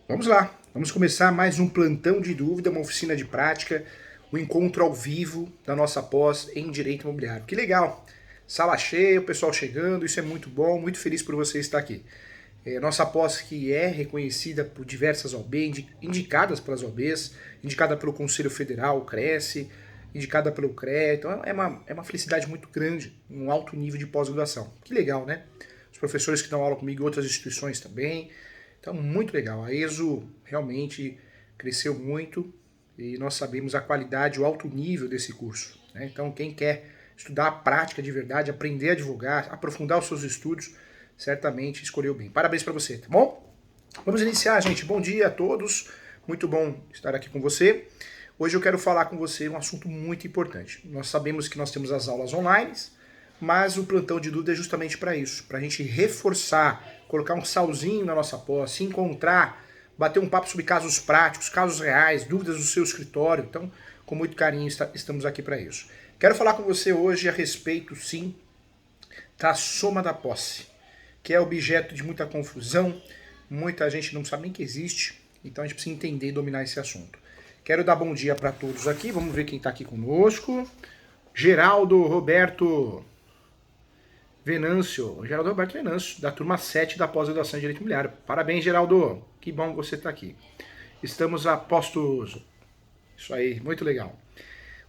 Vamos lá, vamos começar mais um plantão de dúvida, uma oficina de prática, um encontro ao vivo da nossa pós em Direito Imobiliário. Que legal! Sala cheia, o pessoal chegando, isso é muito bom, muito feliz por você estar aqui. Nossa pós que é reconhecida por diversas OB, indicadas pelas OBs, indicada pelo Conselho Federal, o Cresce, indicada pelo CREA, então é uma felicidade muito grande, um alto nível de pós-graduação. Que legal, né? Os professores que dão aula comigo em outras instituições também, então, muito legal. A ESO realmente cresceu muito e nós sabemos a qualidade, o alto nível desse curso, né? Então, quem quer estudar a prática de verdade, aprender a advogar, aprofundar os seus estudos, certamente escolheu bem. Parabéns para você, tá bom? Vamos iniciar, gente. Bom dia a todos. Muito bom estar aqui com você. Hoje eu quero falar com você um assunto muito importante. Nós sabemos que nós temos as aulas online, mas o plantão de dúvida é justamente para isso, para a gente reforçar, colocar um salzinho na nossa pós, se encontrar, bater um papo sobre casos práticos, casos reais, dúvidas do seu escritório. Então, com muito carinho, estamos aqui para isso. Quero falar com você hoje a respeito, sim, da soma da posse, que é objeto de muita confusão, muita gente não sabe nem que existe, então a gente precisa entender e dominar esse assunto. Quero dar bom dia para todos aqui, vamos ver quem está aqui conosco. Geraldo Roberto Venâncio, Geraldo Roberto Venâncio, da turma 7 da pós-graduação em Direito Imobiliário. Parabéns, Geraldo, que bom que você está aqui. Estamos a postos. Isso aí, muito legal.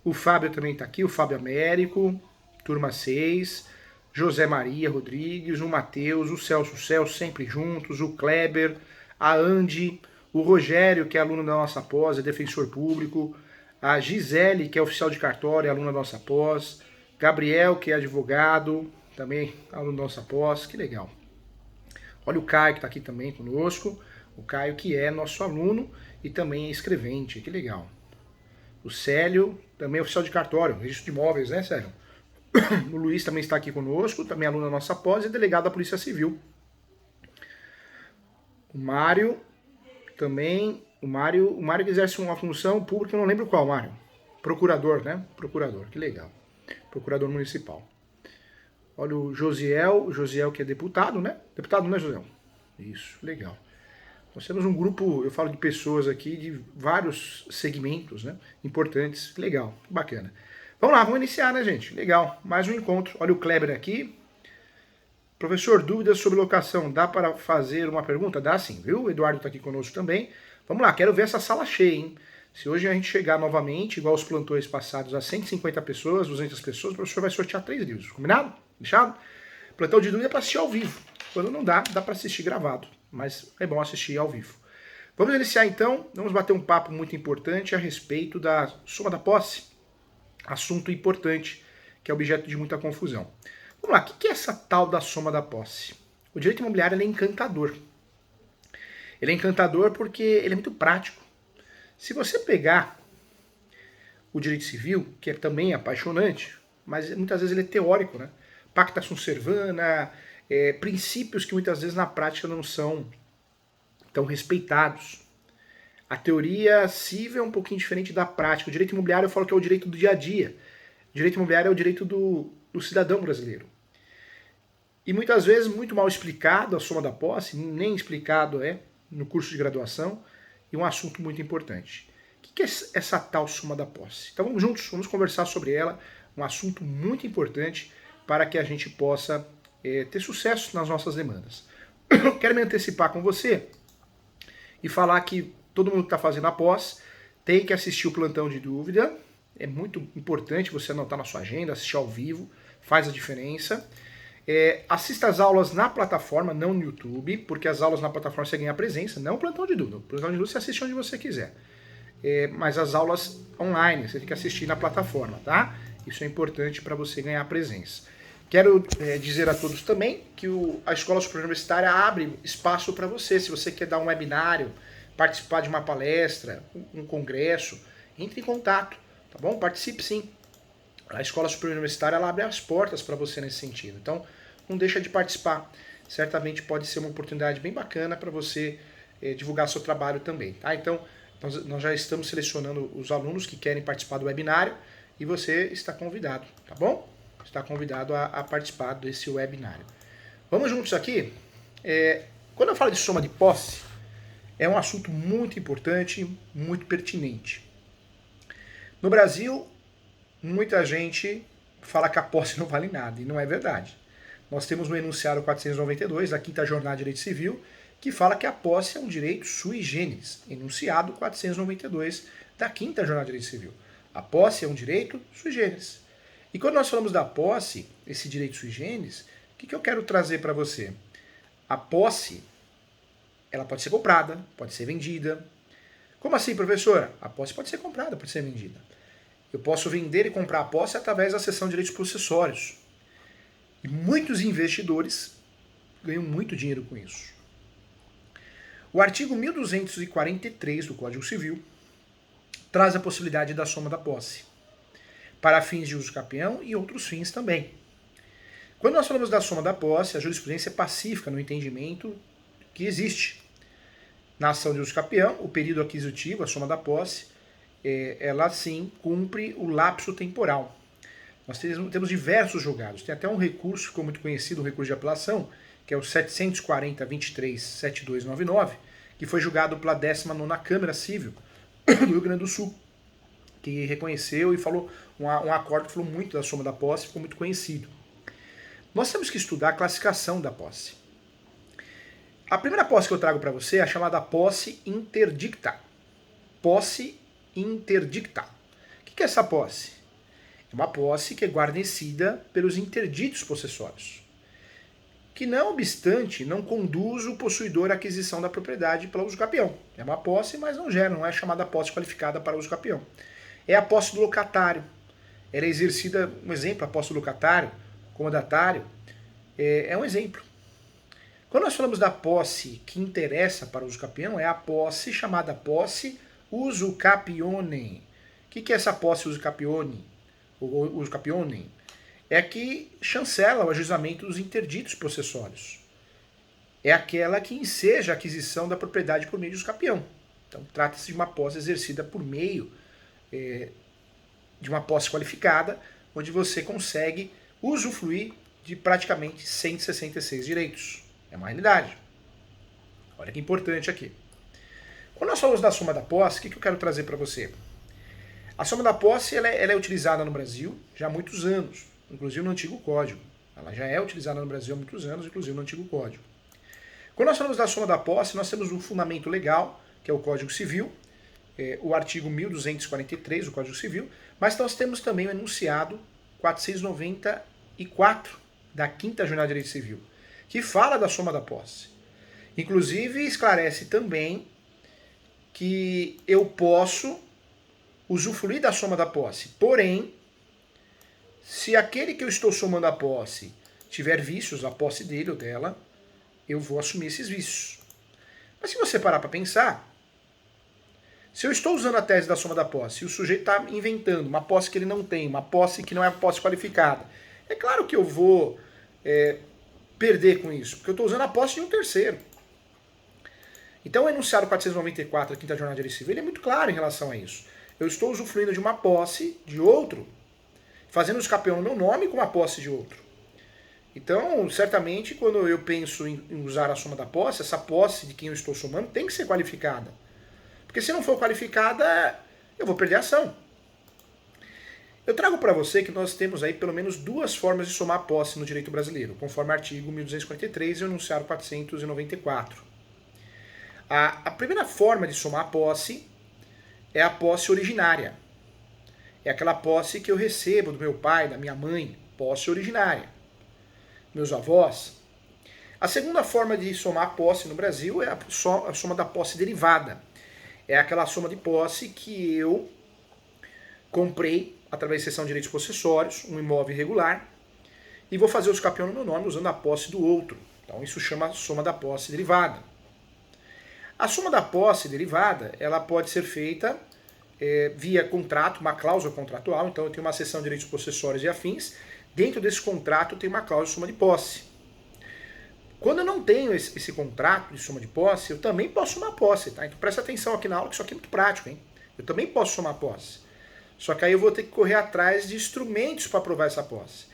O Fábio também está aqui, o Fábio Américo, turma 6. José Maria Rodrigues, o Matheus, o Celso sempre juntos, o Kleber, a Andy, o Rogério, que é aluno da nossa pós, é defensor público, a Gisele, que é oficial de cartório, é aluna da nossa pós, Gabriel, que é advogado, também aluno da nossa pós, que legal. Olha o Caio, que está aqui também conosco, o Caio, que é nosso aluno e também é escrevente, que legal. O Célio, também é oficial de cartório, registro de imóveis, né, Célio? O Luiz também está aqui conosco, também aluno da nossa pós e delegado da Polícia Civil. O Mário também, o Mário que exerce uma função pública, eu não lembro qual, Mário. Procurador, né? Procurador, que legal. Procurador municipal. Olha o Josiel que é deputado, né? Deputado, né, Josiel? Isso, legal. Nós temos um grupo, eu falo de pessoas aqui de vários segmentos, né? Importantes, legal, bacana. Vamos lá, vamos iniciar, né, gente? Legal, mais um encontro. Olha o Kleber aqui. Professor, dúvidas sobre locação, dá para fazer uma pergunta? Dá sim, viu? O Eduardo está aqui conosco também. Vamos lá, quero ver essa sala cheia, hein? Se hoje a gente chegar novamente, igual os plantões passados, a 150 pessoas, 200 pessoas, o professor vai sortear 3 livros. Combinado? Fechado? Plantão de dúvida é para assistir ao vivo. Quando não dá, dá para assistir gravado. Mas é bom assistir ao vivo. Vamos iniciar então, vamos bater um papo muito importante a respeito da soma da posse. Assunto importante, que é objeto de muita confusão. Vamos lá, o que é essa tal da soma da posse? O direito imobiliário ele é encantador. Ele é encantador porque ele é muito prático. Se você pegar o direito civil, que é também apaixonante, mas muitas vezes ele é teórico, né? Pacta sunt servanda, princípios que muitas vezes na prática não são tão respeitados. A teoria civil é um pouquinho diferente da prática. O direito imobiliário eu falo que é o direito do dia a dia. O direito imobiliário é o direito do cidadão brasileiro. E muitas vezes muito mal explicado a soma da posse, nem explicado é no curso de graduação, e um assunto muito importante. O que é essa tal soma da posse? Então vamos juntos, vamos conversar sobre ela, um assunto muito importante para que a gente possa ter sucesso nas nossas demandas. Quero me antecipar com você e falar que todo mundo que está fazendo a pós tem que assistir o plantão de dúvida. É muito importante você anotar na sua agenda, assistir ao vivo, faz a diferença. Assista as aulas na plataforma, não no YouTube, porque as aulas na plataforma você ganha presença, não o plantão de dúvida. O plantão de dúvida você assiste onde você quiser. Mas as aulas online você tem que assistir na plataforma, tá? Isso é importante para você ganhar presença. Quero dizer a todos também que a Escola Superior Universitária abre espaço para você. Se você quer dar um webinário, participar de uma palestra, um congresso, entre em contato, tá bom? Participe sim. A Escola Superior Universitária ela abre as portas para você nesse sentido. Então, não deixa de participar. Certamente pode ser uma oportunidade bem bacana para você divulgar seu trabalho também. Tá? Então, nós já estamos selecionando os alunos que querem participar do webinário e você está convidado, tá bom? Está convidado a participar desse webinário. Vamos juntos aqui? Quando eu falo de soma de posse, É um assunto muito importante, muito pertinente. No Brasil, muita gente fala que a posse não vale nada, e não é verdade. Nós temos no enunciado 492 da Quinta Jornada de Direito Civil, que fala que a posse é um direito sui generis. Enunciado 492 da Quinta Jornada de Direito Civil. A posse é um direito sui generis. E quando nós falamos da posse, esse direito sui generis, o que eu quero trazer para você? A posse, ela pode ser comprada, pode ser vendida. Como assim, professora? A posse pode ser comprada, pode ser vendida. Eu posso vender e comprar a posse através da cessão de direitos possessórios. E muitos investidores ganham muito dinheiro com isso. O artigo 1243 do Código Civil traz a possibilidade da soma da posse, para fins de uso capião e outros fins também. Quando nós falamos da soma da posse, a jurisprudência é pacífica no entendimento que existe. Na ação de uso capião, o período aquisitivo, a soma da posse, ela sim cumpre o lapso temporal. Nós temos diversos julgados. Tem até um recurso, ficou muito conhecido, um recurso de apelação, que é o 740-23-7299, que foi julgado pela 19ª Câmara Civil do Rio Grande do Sul, que reconheceu e falou um acordo que falou muito da soma da posse, ficou muito conhecido. Nós temos que estudar a classificação da posse. A primeira posse que eu trago para você é a chamada posse interdicta. Posse interdicta. O que é essa posse? É uma posse que é guarnecida pelos interditos possessórios, que não obstante não conduz o possuidor à aquisição da propriedade pelo uso capião. É uma posse, mas não é chamada posse qualificada para uso capião. É a posse do locatário. Ela é exercida, um exemplo, a posse do locatário, comodatário, é um exemplo. Quando nós falamos da posse que interessa para o uso capião, é a posse chamada posse uso capione. O que é essa posse uso capione? O uso capione é que chancela o ajuizamento dos interditos possessórios. É aquela que enseja a aquisição da propriedade por meio de uso capião. Então, trata-se de uma posse exercida por meio de uma posse qualificada, onde você consegue usufruir de praticamente 166 direitos. É uma realidade. Olha que importante aqui. Quando nós falamos da soma da posse, o que eu quero trazer para você? A soma da posse ela é utilizada no Brasil já há muitos anos, inclusive no Antigo Código. Ela já é utilizada no Brasil há muitos anos, inclusive no Antigo Código. Quando nós falamos da soma da posse, nós temos um fundamento legal, que é o Código Civil, o artigo 1243 do Código Civil, mas nós temos também o enunciado 494 da Quinta Jornada de Direito Civil, que fala da soma da posse. Inclusive esclarece também que eu posso usufruir da soma da posse. Porém, se aquele que eu estou somando a posse tiver vícios, a posse dele ou dela, eu vou assumir esses vícios. Mas se você parar para pensar, se eu estou usando a tese da soma da posse e o sujeito está inventando uma posse que ele não tem, uma posse que não é posse qualificada, é claro que eu vou perder com isso, porque eu estou usando a posse de um terceiro. Então o enunciado 494 da Quinta Jornada de Direito Civil ele é muito claro em relação a isso. Eu estou usufruindo de uma posse de outro, fazendo uso capião no meu nome com uma posse de outro. Então, certamente, quando eu penso em usar a soma da posse, essa posse de quem eu estou somando tem que ser qualificada. Porque se não for qualificada, eu vou perder a ação. Eu trago para você que nós temos aí pelo menos duas formas de somar posse no direito brasileiro, conforme o artigo 1243 e o enunciado 494. A primeira forma de somar posse é a posse originária. É aquela posse que eu recebo do meu pai, da minha mãe, posse originária. Meus avós. A segunda forma de somar posse no Brasil é a soma da posse derivada. É aquela soma de posse que eu comprei através de cessão de direitos possessórios, um imóvel irregular, e vou fazer o uso capião no meu nome usando a posse do outro. Então isso chama soma da posse derivada. A soma da posse derivada, ela pode ser feita via contrato, uma cláusula contratual. Então eu tenho uma cessão de direitos possessórios e afins. Dentro desse contrato eu tenho uma cláusula de soma de posse. Quando eu não tenho esse contrato de soma de posse, eu também posso somar posse, tá? Então presta atenção aqui na aula que isso aqui é muito prático, hein? Eu também posso somar posse. Só que aí eu vou ter que correr atrás de instrumentos para provar essa posse.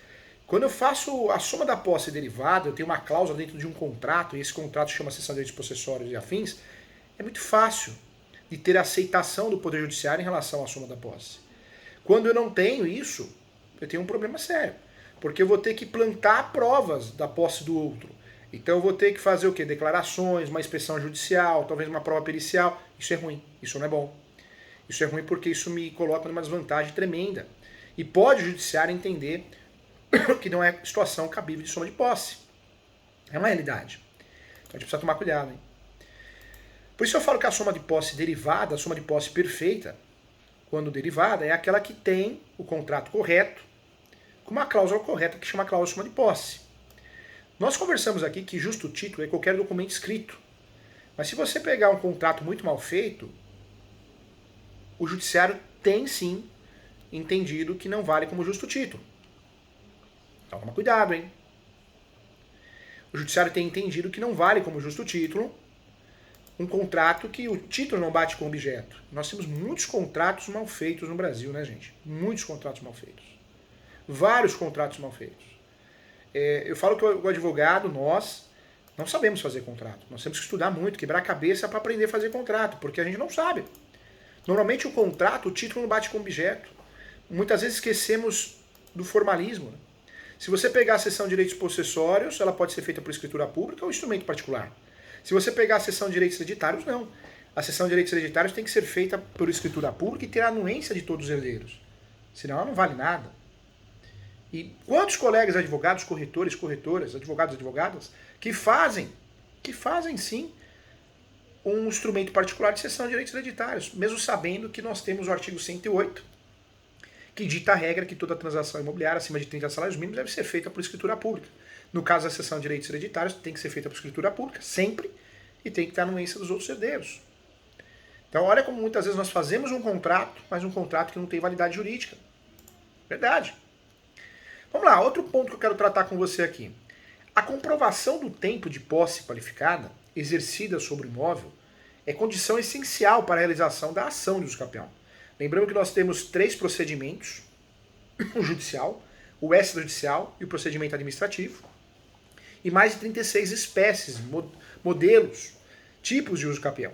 Quando eu faço a soma da posse derivada, eu tenho uma cláusula dentro de um contrato, e esse contrato chama cessão de direitos possessórios e afins, É muito fácil de ter aceitação do Poder Judiciário em relação à soma da posse. Quando eu não tenho isso, eu tenho um problema sério. Porque eu vou ter que plantar provas da posse do outro. Então eu vou ter que fazer o quê? Declarações, uma inspeção judicial, talvez uma prova pericial. Isso é ruim, isso não é bom. Isso é ruim porque isso me coloca numa desvantagem tremenda. E pode o judiciário entender que não é situação cabível de soma de posse. É uma realidade. Então a gente precisa tomar cuidado, hein? Por isso eu falo que a soma de posse derivada, a soma de posse perfeita, quando derivada, é aquela que tem o contrato correto, com uma cláusula correta que chama cláusula de soma de posse. Nós conversamos aqui que justo título é qualquer documento escrito. Mas se você pegar um contrato muito mal feito, o judiciário tem sim entendido que não vale como justo título. Então toma cuidado, hein? O judiciário tem entendido que não vale como justo título um contrato que o título não bate com o objeto. Nós temos muitos contratos mal feitos no Brasil, né, gente? Muitos contratos mal feitos. Vários contratos mal feitos. Eu falo que o advogado, nós, não sabemos fazer contrato. Nós temos que estudar muito, quebrar a cabeça para aprender a fazer contrato, porque a gente não sabe. Normalmente o contrato, o título não bate com o objeto. Muitas vezes esquecemos do formalismo. Né? Se você pegar a seção de direitos possessórios, ela pode ser feita por escritura pública ou instrumento particular. Se você pegar a seção de direitos hereditários, não. A seção de direitos hereditários tem que ser feita por escritura pública e ter a anuência de todos os herdeiros. Senão ela não vale nada. E quantos colegas advogados, corretores, corretoras, advogados, advogadas, que fazem sim um instrumento particular de cessão de direitos hereditários, mesmo sabendo que nós temos o artigo 108, que dita a regra que toda transação imobiliária acima de 30 salários mínimos deve ser feita por escritura pública. No caso da cessão de direitos hereditários, tem que ser feita por escritura pública, sempre, e tem que estar na anuência dos outros herdeiros. Então olha como muitas vezes nós fazemos um contrato, mas um contrato que não tem validade jurídica. Verdade. Vamos lá, outro ponto que eu quero tratar com você aqui. A comprovação do tempo de posse qualificada exercida sobre o imóvel é condição essencial para a realização da ação de usucapião. Lembrando que nós temos 3 procedimentos, o judicial, o extrajudicial e o procedimento administrativo, e mais de 36 espécies, modelos, tipos de usucapião.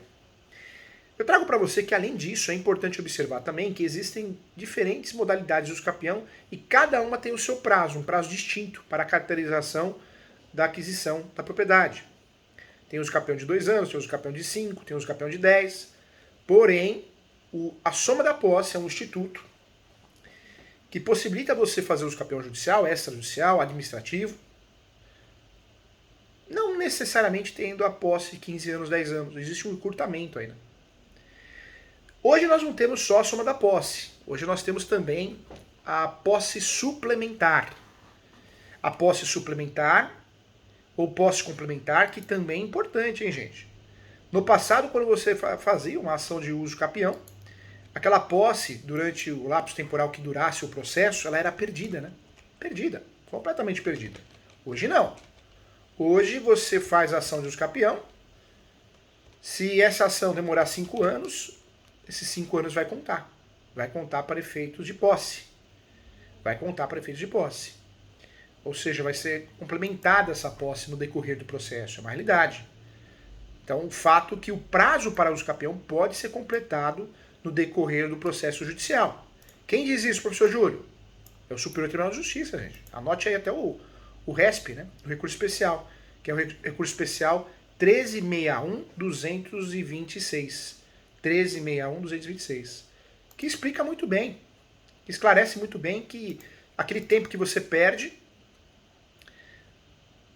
Eu trago para você que, além disso, é importante observar também que existem diferentes modalidades de usucapião e cada uma tem o seu prazo, um prazo distinto para a caracterização da aquisição da propriedade. Tem o usucapião de 2 anos, tem o usucapião de 5, tem o usucapião de 10. Porém, a soma da posse é um instituto que possibilita você fazer o usucapião judicial, extrajudicial, administrativo, não necessariamente tendo a posse de 15 anos, 10 anos. Existe um encurtamento ainda. Hoje nós não temos só a soma da posse. Hoje nós temos também a posse suplementar. A posse suplementar ou posse complementar, que também é importante, hein, gente? No passado, quando você fazia uma ação de uso capião, aquela posse, durante o lapso temporal que durasse o processo, ela era perdida, né? Perdida, completamente perdida. Hoje não. Hoje você faz a ação de uso capião. Se essa ação demorar 5 anos, esses 5 anos vai contar. Vai contar para efeitos de posse. Vai contar para efeitos de posse. Ou seja, vai ser complementada essa posse no decorrer do processo. É uma realidade. Então, o fato que o prazo para uso capião pode ser completado no decorrer do processo judicial. Quem diz isso, professor Júlio? É o Superior Tribunal de Justiça, gente. Anote aí até o RESP, né? O recurso especial, que é o recurso especial 1361-226. 1361-226. Que explica muito bem, que esclarece muito bem que aquele tempo que você perde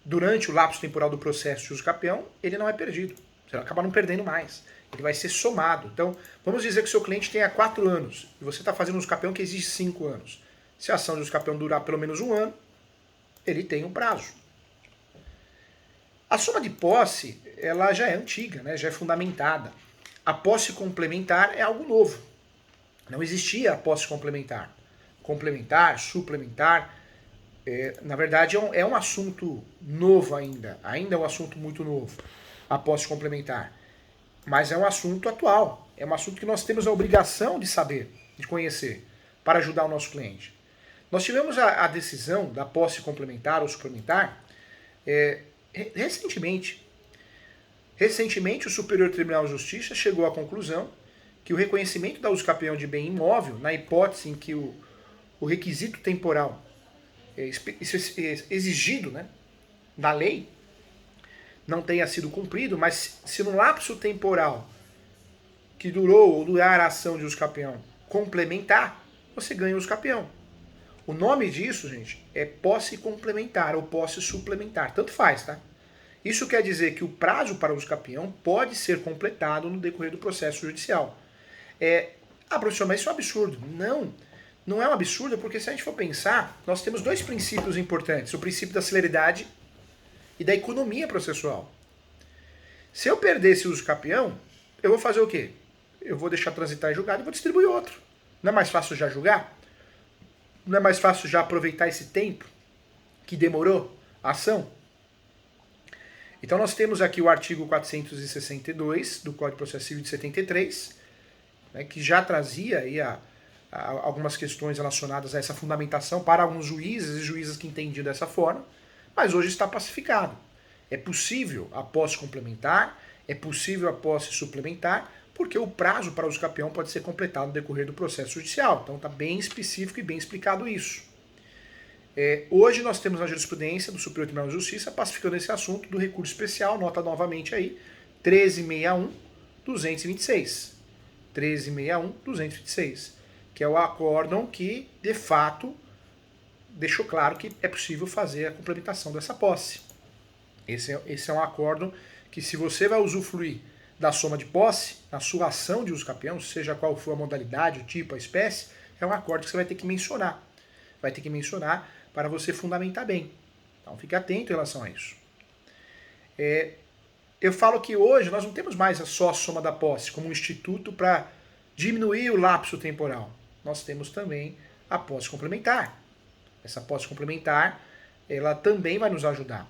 durante o lapso temporal do processo de uso capião, ele não é perdido. Você acaba não perdendo mais. Ele vai ser somado. Então, vamos dizer que o seu cliente tenha 4 anos e você está fazendo um uso capião que exige 5 anos. Se a ação de uso capião durar pelo menos 1 ano, ele tem um prazo. A soma de posse, ela já é antiga, né? Já é fundamentada. A posse complementar é algo novo. Não existia a posse complementar. Complementar, suplementar, na verdade é um assunto novo ainda. Ainda é um assunto muito novo, a posse complementar. Mas é um assunto atual. É um assunto que nós temos a obrigação de saber, de conhecer, para ajudar o nosso cliente. Nós tivemos a decisão da posse complementar ou suplementar recentemente. Recentemente, o Superior Tribunal de Justiça chegou à conclusão que o reconhecimento da usucapião de bem imóvel, na hipótese em que o requisito temporal exigido, né, da lei não tenha sido cumprido, mas se no lapso temporal que durou ou durar a ação de usucapião complementar, você ganha usucapião. O nome disso, gente, é posse complementar ou posse suplementar. Tanto faz, tá? Isso quer dizer que o prazo para o usucapião pode ser completado no decorrer do processo judicial. Professor, mas isso é um absurdo. Não é um absurdo, porque se a gente for pensar, nós temos dois princípios importantes. O princípio da celeridade e da economia processual. Se eu perder esse usucapião, eu vou fazer o quê? Eu vou deixar transitar em julgado e vou distribuir outro. Não é mais fácil já julgar? Não é mais fácil já aproveitar esse tempo que demorou a ação? Então nós temos aqui o artigo 462 do Código de Processo Civil de 73, né, que já trazia aí algumas questões relacionadas a essa fundamentação para alguns juízes e juízas que entendiam dessa forma, mas hoje está pacificado. É possível a posse complementar, é possível a posse suplementar, porque o prazo para o usucapião pode ser completado no decorrer do processo judicial. Então está bem específico e bem explicado isso. Hoje nós temos a jurisprudência do Superior Tribunal de Justiça pacificando esse assunto do recurso especial, nota novamente aí, 1361-226. 1361-226, que é o acórdão que, de fato, deixou claro que é possível fazer a complementação dessa posse. Esse é um acórdão que, se você vai usufruir da soma de posse, na sua ação de usucapião, seja qual for a modalidade, o tipo, a espécie, é um acórdão que você vai ter que mencionar. Vai ter que mencionar para você fundamentar bem. Então fique atento em relação a isso. Eu falo que hoje nós não temos mais só a soma da posse como um instituto para diminuir o lapso temporal. Nós temos também a posse complementar. Essa posse complementar, ela também vai nos ajudar.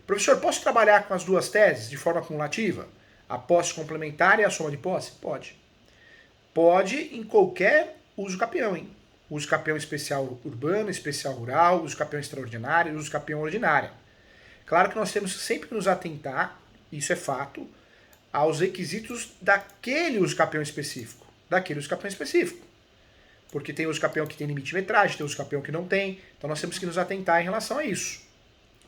Professor, posso trabalhar com as duas teses de forma cumulativa? A posse complementar e a soma de posse? Pode. Pode em qualquer usucapião, hein? Usucapião especial urbano, especial rural, usucapião extraordinário, usucapião ordinária. Claro que nós temos sempre que nos atentar, isso é fato, aos requisitos daquele usucapião específico. Porque tem usucapião que tem limite de metragem, tem usucapião que não tem, então nós temos que nos atentar em relação a isso.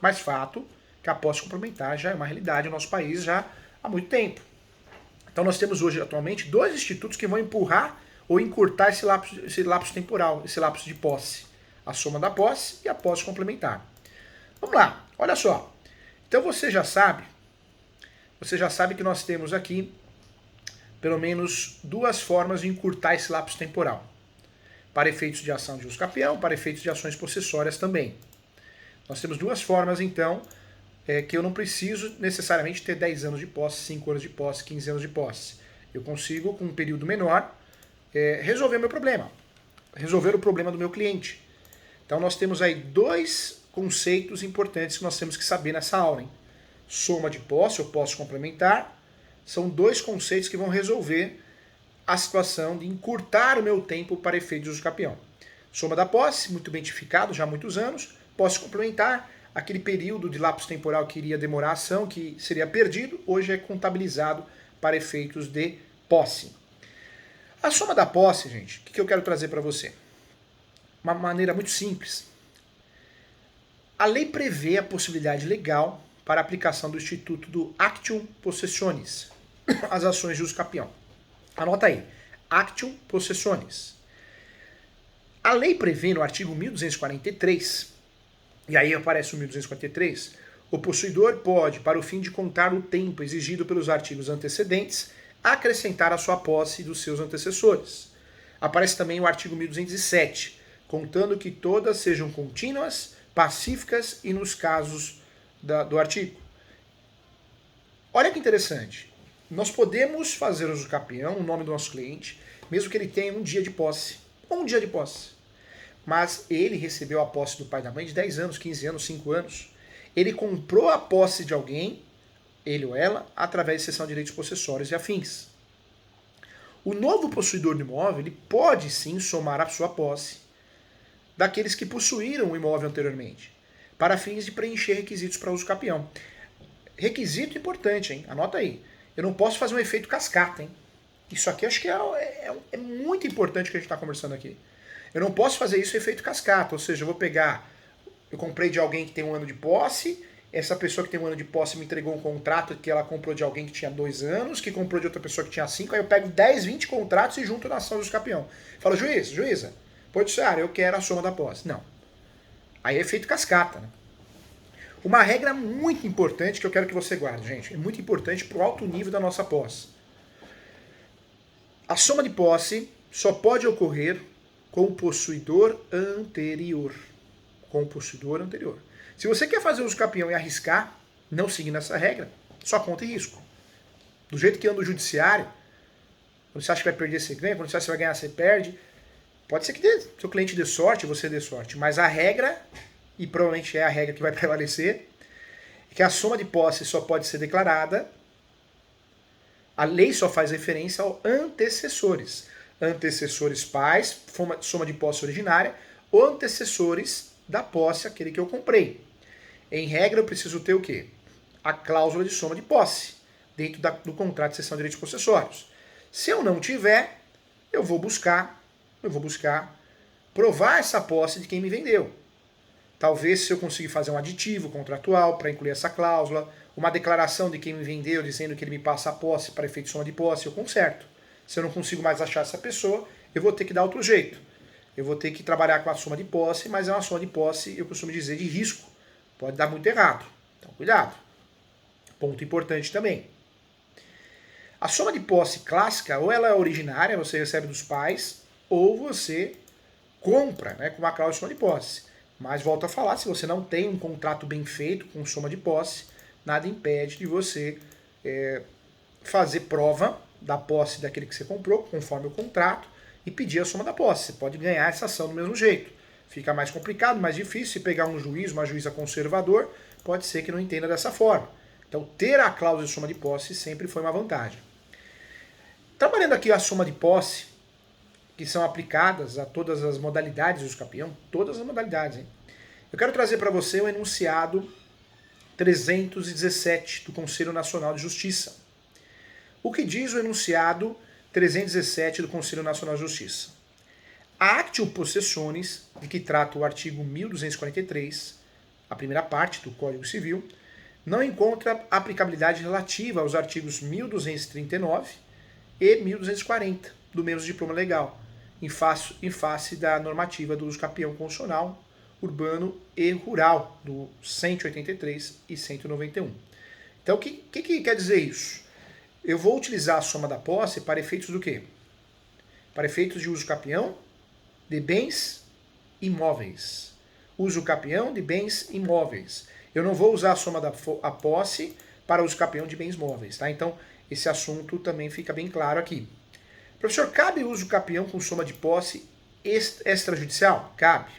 Mas fato que a posse complementar já é uma realidade no nosso país já há muito tempo. Então nós temos hoje, atualmente, dois institutos que vão empurrar ou encurtar esse lapso temporal, esse lapso de posse. A soma da posse e a posse complementar. Vamos lá, olha só. Então você já sabe que nós temos aqui pelo menos duas formas de encurtar esse lapso temporal. Para efeitos de ação de usucapião, para efeitos de ações possessórias também. Nós temos duas formas, então, que eu não preciso necessariamente ter 10 anos de posse, 5 anos de posse, 15 anos de posse. Eu consigo, com um período menor, resolver meu problema. Resolver o problema do meu cliente. Então nós temos aí dois conceitos importantes que nós temos que saber nessa aula. Hein? Soma de posse ou posse complementar são dois conceitos que vão resolver a situação de encurtar o meu tempo para efeito de usucapião. Soma da posse, muito identificado já há muitos anos. Posse complementar, aquele período de lapso temporal que iria demorar a ação, que seria perdido, hoje é contabilizado para efeitos de posse. A soma da posse, gente, o que eu quero trazer para você? Uma maneira muito simples. A lei prevê a possibilidade legal para a aplicação do instituto do actium possessionis, as ações de usucapião. Anota aí, actium possessionis. A lei prevê no artigo 1243, e aí aparece o 1243, o possuidor pode, para o fim de contar o tempo exigido pelos artigos antecedentes, acrescentar a sua posse dos seus antecessores. Aparece também o artigo 1207, contando que todas sejam contínuas, pacíficas e nos casos do artigo. Olha que interessante. Nós podemos fazer o usucapião, o nome do nosso cliente, mesmo que ele tenha um dia de posse. Um dia de posse. Mas ele recebeu a posse do pai e da mãe de 10 anos, 15 anos, 5 anos. Ele comprou a posse de alguém, ele ou ela, através de cessão de direitos possessórios e afins. O novo possuidor do imóvel ele pode sim somar a sua posse daqueles que possuíram o imóvel anteriormente, para fins de preencher requisitos para uso capião. requisito importante, hein? Anota aí. Eu não posso fazer um efeito cascata, hein? Isso aqui acho que é muito importante que a gente está conversando aqui. Eu não posso fazer isso efeito cascata, ou seja, eu vou pegar, eu comprei de alguém que tem 1 ano de posse, essa pessoa que tem 1 ano de posse me entregou um contrato que ela comprou de alguém que tinha 2 anos, que comprou de outra pessoa que tinha 5, aí eu pego 10, 20 contratos e junto na ação do campeão. Falo, juíza, judiciário, eu quero a soma da posse. Não. Aí é efeito cascata, né? Uma regra muito importante que eu quero que você guarde, gente, é muito importante para o alto nível da nossa posse. A soma de posse só pode ocorrer com o possuidor anterior. Com o possuidor anterior. Se você quer fazer uso campeão e arriscar, não seguindo essa regra, só conta em risco. Do jeito que anda o judiciário, quando você acha que vai perder, você ganha, quando você acha que vai ganhar, você perde. Pode ser que seu cliente dê sorte, você dê sorte, mas a regra, e provavelmente é a regra que vai prevalecer, é que a soma de posse só pode ser declarada, a lei só faz referência aos antecessores. Antecessores pais, soma de posse originária, ou antecessores da posse, aquele que eu comprei. Em regra, eu preciso ter o quê? A cláusula de soma de posse, dentro do contrato de cessão de direitos possessórios. Se eu não tiver, eu vou buscar provar essa posse de quem me vendeu. Talvez se eu conseguir fazer um aditivo contratual para incluir essa cláusula, uma declaração de quem me vendeu dizendo que ele me passa a posse para efeito de soma de posse, eu conserto. Se eu não consigo mais achar essa pessoa, eu vou ter que dar outro jeito. Eu vou ter que trabalhar com a soma de posse, mas é uma soma de posse, eu costumo dizer, de risco. Pode dar muito errado. Então, cuidado. Ponto importante também. A soma de posse clássica, ou ela é originária, você recebe dos pais, ou você compra, né, com uma cláusula de soma de posse. Mas volto a falar, se você não tem um contrato bem feito com soma de posse, nada impede de você fazer prova da posse daquele que você comprou, conforme o contrato, e pedir a soma da posse. Você pode ganhar essa ação do mesmo jeito. Fica mais complicado, mais difícil. Se pegar um juiz, uma juíza conservador, pode ser que não entenda dessa forma. Então, ter a cláusula de soma de posse sempre foi uma vantagem. Trabalhando aqui a soma de posse, que são aplicadas a todas as modalidades do campeão, todas as modalidades, hein? Eu quero trazer para você o enunciado 317 do Conselho Nacional de Justiça. O que diz o enunciado 317 do Conselho Nacional de Justiça? A actio possessionis, de que trata o artigo 1243, a primeira parte do Código Civil, não encontra aplicabilidade relativa aos artigos 1239 e 1240 do mesmo diploma legal, em face da normativa do uso campeão constitucional, urbano e rural, do 183 e 191. Então, o que quer dizer isso? Eu vou utilizar a soma da posse para efeitos do quê? Para efeitos de uso campeão de bens imóveis. Uso campeão de bens imóveis. Eu não vou usar a soma da posse para uso campeão de bens móveis, tá? Então, esse assunto também fica bem claro aqui. Professor, cabe uso campeão com soma de posse extrajudicial? Cabe.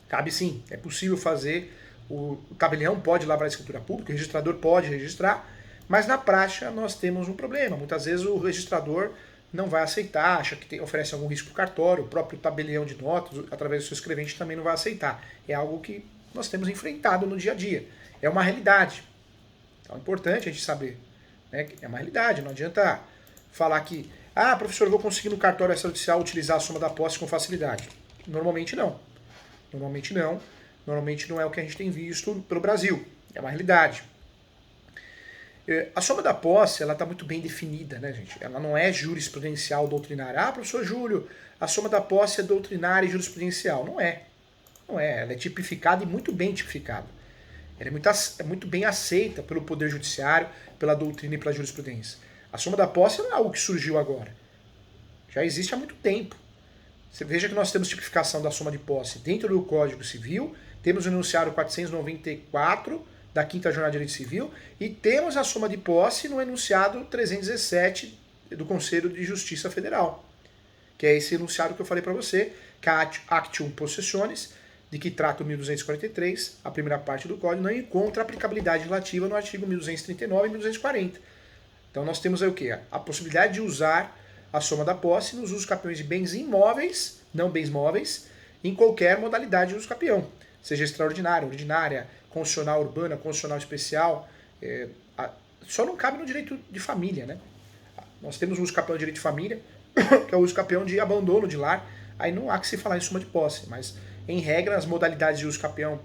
Cabe sim. É possível fazer. O tabelião pode lavrar a escritura pública, o registrador pode registrar, mas na prática nós temos um problema. Muitas vezes o registrador não vai aceitar, acha que oferece algum risco para o cartório, o próprio tabelião de notas, através do seu escrevente, também não vai aceitar. É algo que nós temos enfrentado no dia a dia. É uma realidade. Então é importante a gente saber. Né? É uma realidade, não adianta falar que, professor, eu vou conseguir no cartório extrajudicial utilizar a soma da posse com facilidade. Normalmente não. Normalmente não. Normalmente não é o que a gente tem visto pelo Brasil. É uma realidade. A soma da posse, ela está muito bem definida, né, gente? Ela não é jurisprudencial doutrinária. Professor Júlio, a soma da posse é doutrinária e jurisprudencial. Não é. Não é. Ela é tipificada e muito bem tipificada. Ela é muito bem aceita pelo Poder Judiciário, pela doutrina e pela jurisprudência. A soma da posse não é algo que surgiu agora. Já existe há muito tempo. Você veja que nós temos tipificação da soma de posse dentro do Código Civil, temos o enunciado 494 da 5ª Jornada de Direito Civil e temos a soma de posse no enunciado 317 do Conselho de Justiça Federal, que é esse enunciado que eu falei para você, que é a actium possessionis, de que trata o 1243, a primeira parte do Código, não encontra aplicabilidade relativa no artigo 1239 e 1240. Então nós temos aí o quê? A possibilidade de usar a soma da posse nos usos campeões de bens imóveis, não bens móveis, em qualquer modalidade de uso campeão, seja extraordinária, ordinária, constitucional urbana, constitucional especial, Só não cabe no direito de família, né? Nós temos o uso capião de direito de família, que é o uso capião de abandono de lar. Aí não há que se falar em suma de posse, mas em regra, as modalidades de uso capião,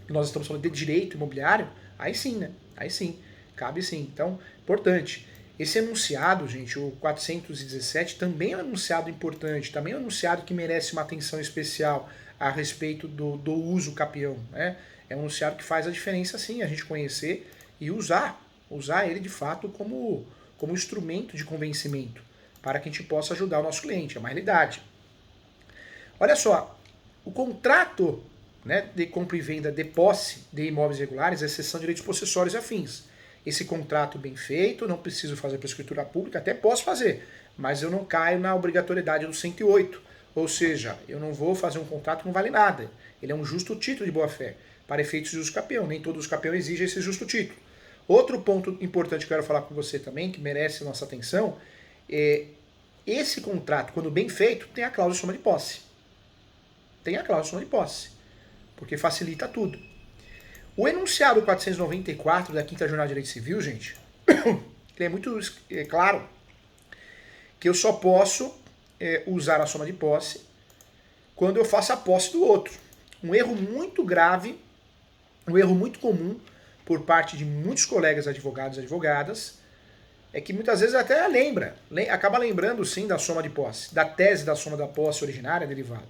nós estamos falando de direito imobiliário, aí sim, né? Aí sim, cabe sim. Então, importante. Esse enunciado, gente, o 417, também é um enunciado importante, também é um enunciado que merece uma atenção especial a respeito do uso capião, né? É um enunciado que faz a diferença, sim, a gente conhecer e usar ele de fato como instrumento de convencimento para que a gente possa ajudar o nosso cliente, é uma realidade. Olha só, o contrato, né, de compra e venda de posse de imóveis regulares é cessão de direitos possessórios e afins. Esse contrato bem feito, não preciso fazer para a escritura pública, até posso fazer, mas eu não caio na obrigatoriedade do 108. Ou seja, eu não vou fazer um contrato que não vale nada. Ele é um justo título de boa-fé, para efeitos de uso capião. Nem todo uso capião exige esse justo título. Outro ponto importante que eu quero falar com você também, que merece nossa atenção, é esse contrato, quando bem feito, tem a cláusula de soma de posse. Tem a cláusula de soma de posse, porque facilita tudo. O enunciado 494 da 5ª Jornada de Direito Civil, gente, ele é muito claro que eu só posso usar a soma de posse quando eu faço a posse do outro. Um erro muito grave, um erro muito comum por parte de muitos colegas advogados e advogadas, é que muitas vezes até acaba lembrando sim da soma de posse, da tese da soma da posse originária derivada,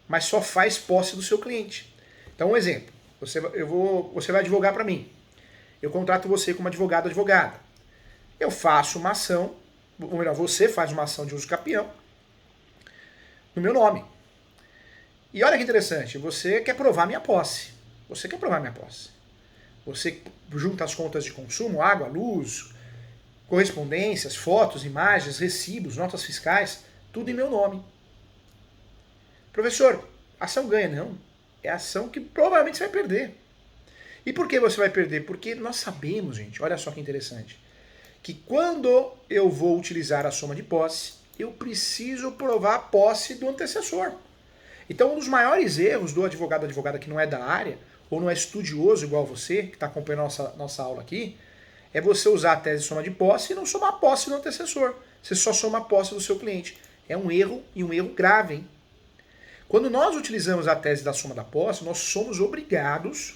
mas só faz posse do seu cliente. Então, um exemplo, você vai advogar para mim, eu contrato você como advogada, eu faço uma ação, ou melhor, você faz uma ação de uso capião no meu nome. E olha que interessante, você quer provar minha posse. Você junta as contas de consumo, água, luz, correspondências, fotos, imagens, recibos, notas fiscais, tudo em meu nome. Professor, ação ganha? Não. É ação que provavelmente você vai perder. E por que você vai perder? Porque nós sabemos, gente, olha só que interessante, que quando eu vou utilizar a soma de posse, eu preciso provar a posse do antecessor. Então, um dos maiores erros do advogado ou advogada que não é da área, ou não é estudioso igual você, que está acompanhando nossa aula aqui, é você usar a tese de soma de posse e não somar a posse do antecessor. Você só soma a posse do seu cliente. É um erro, e um erro grave, hein? Quando nós utilizamos a tese da soma da posse, nós somos obrigados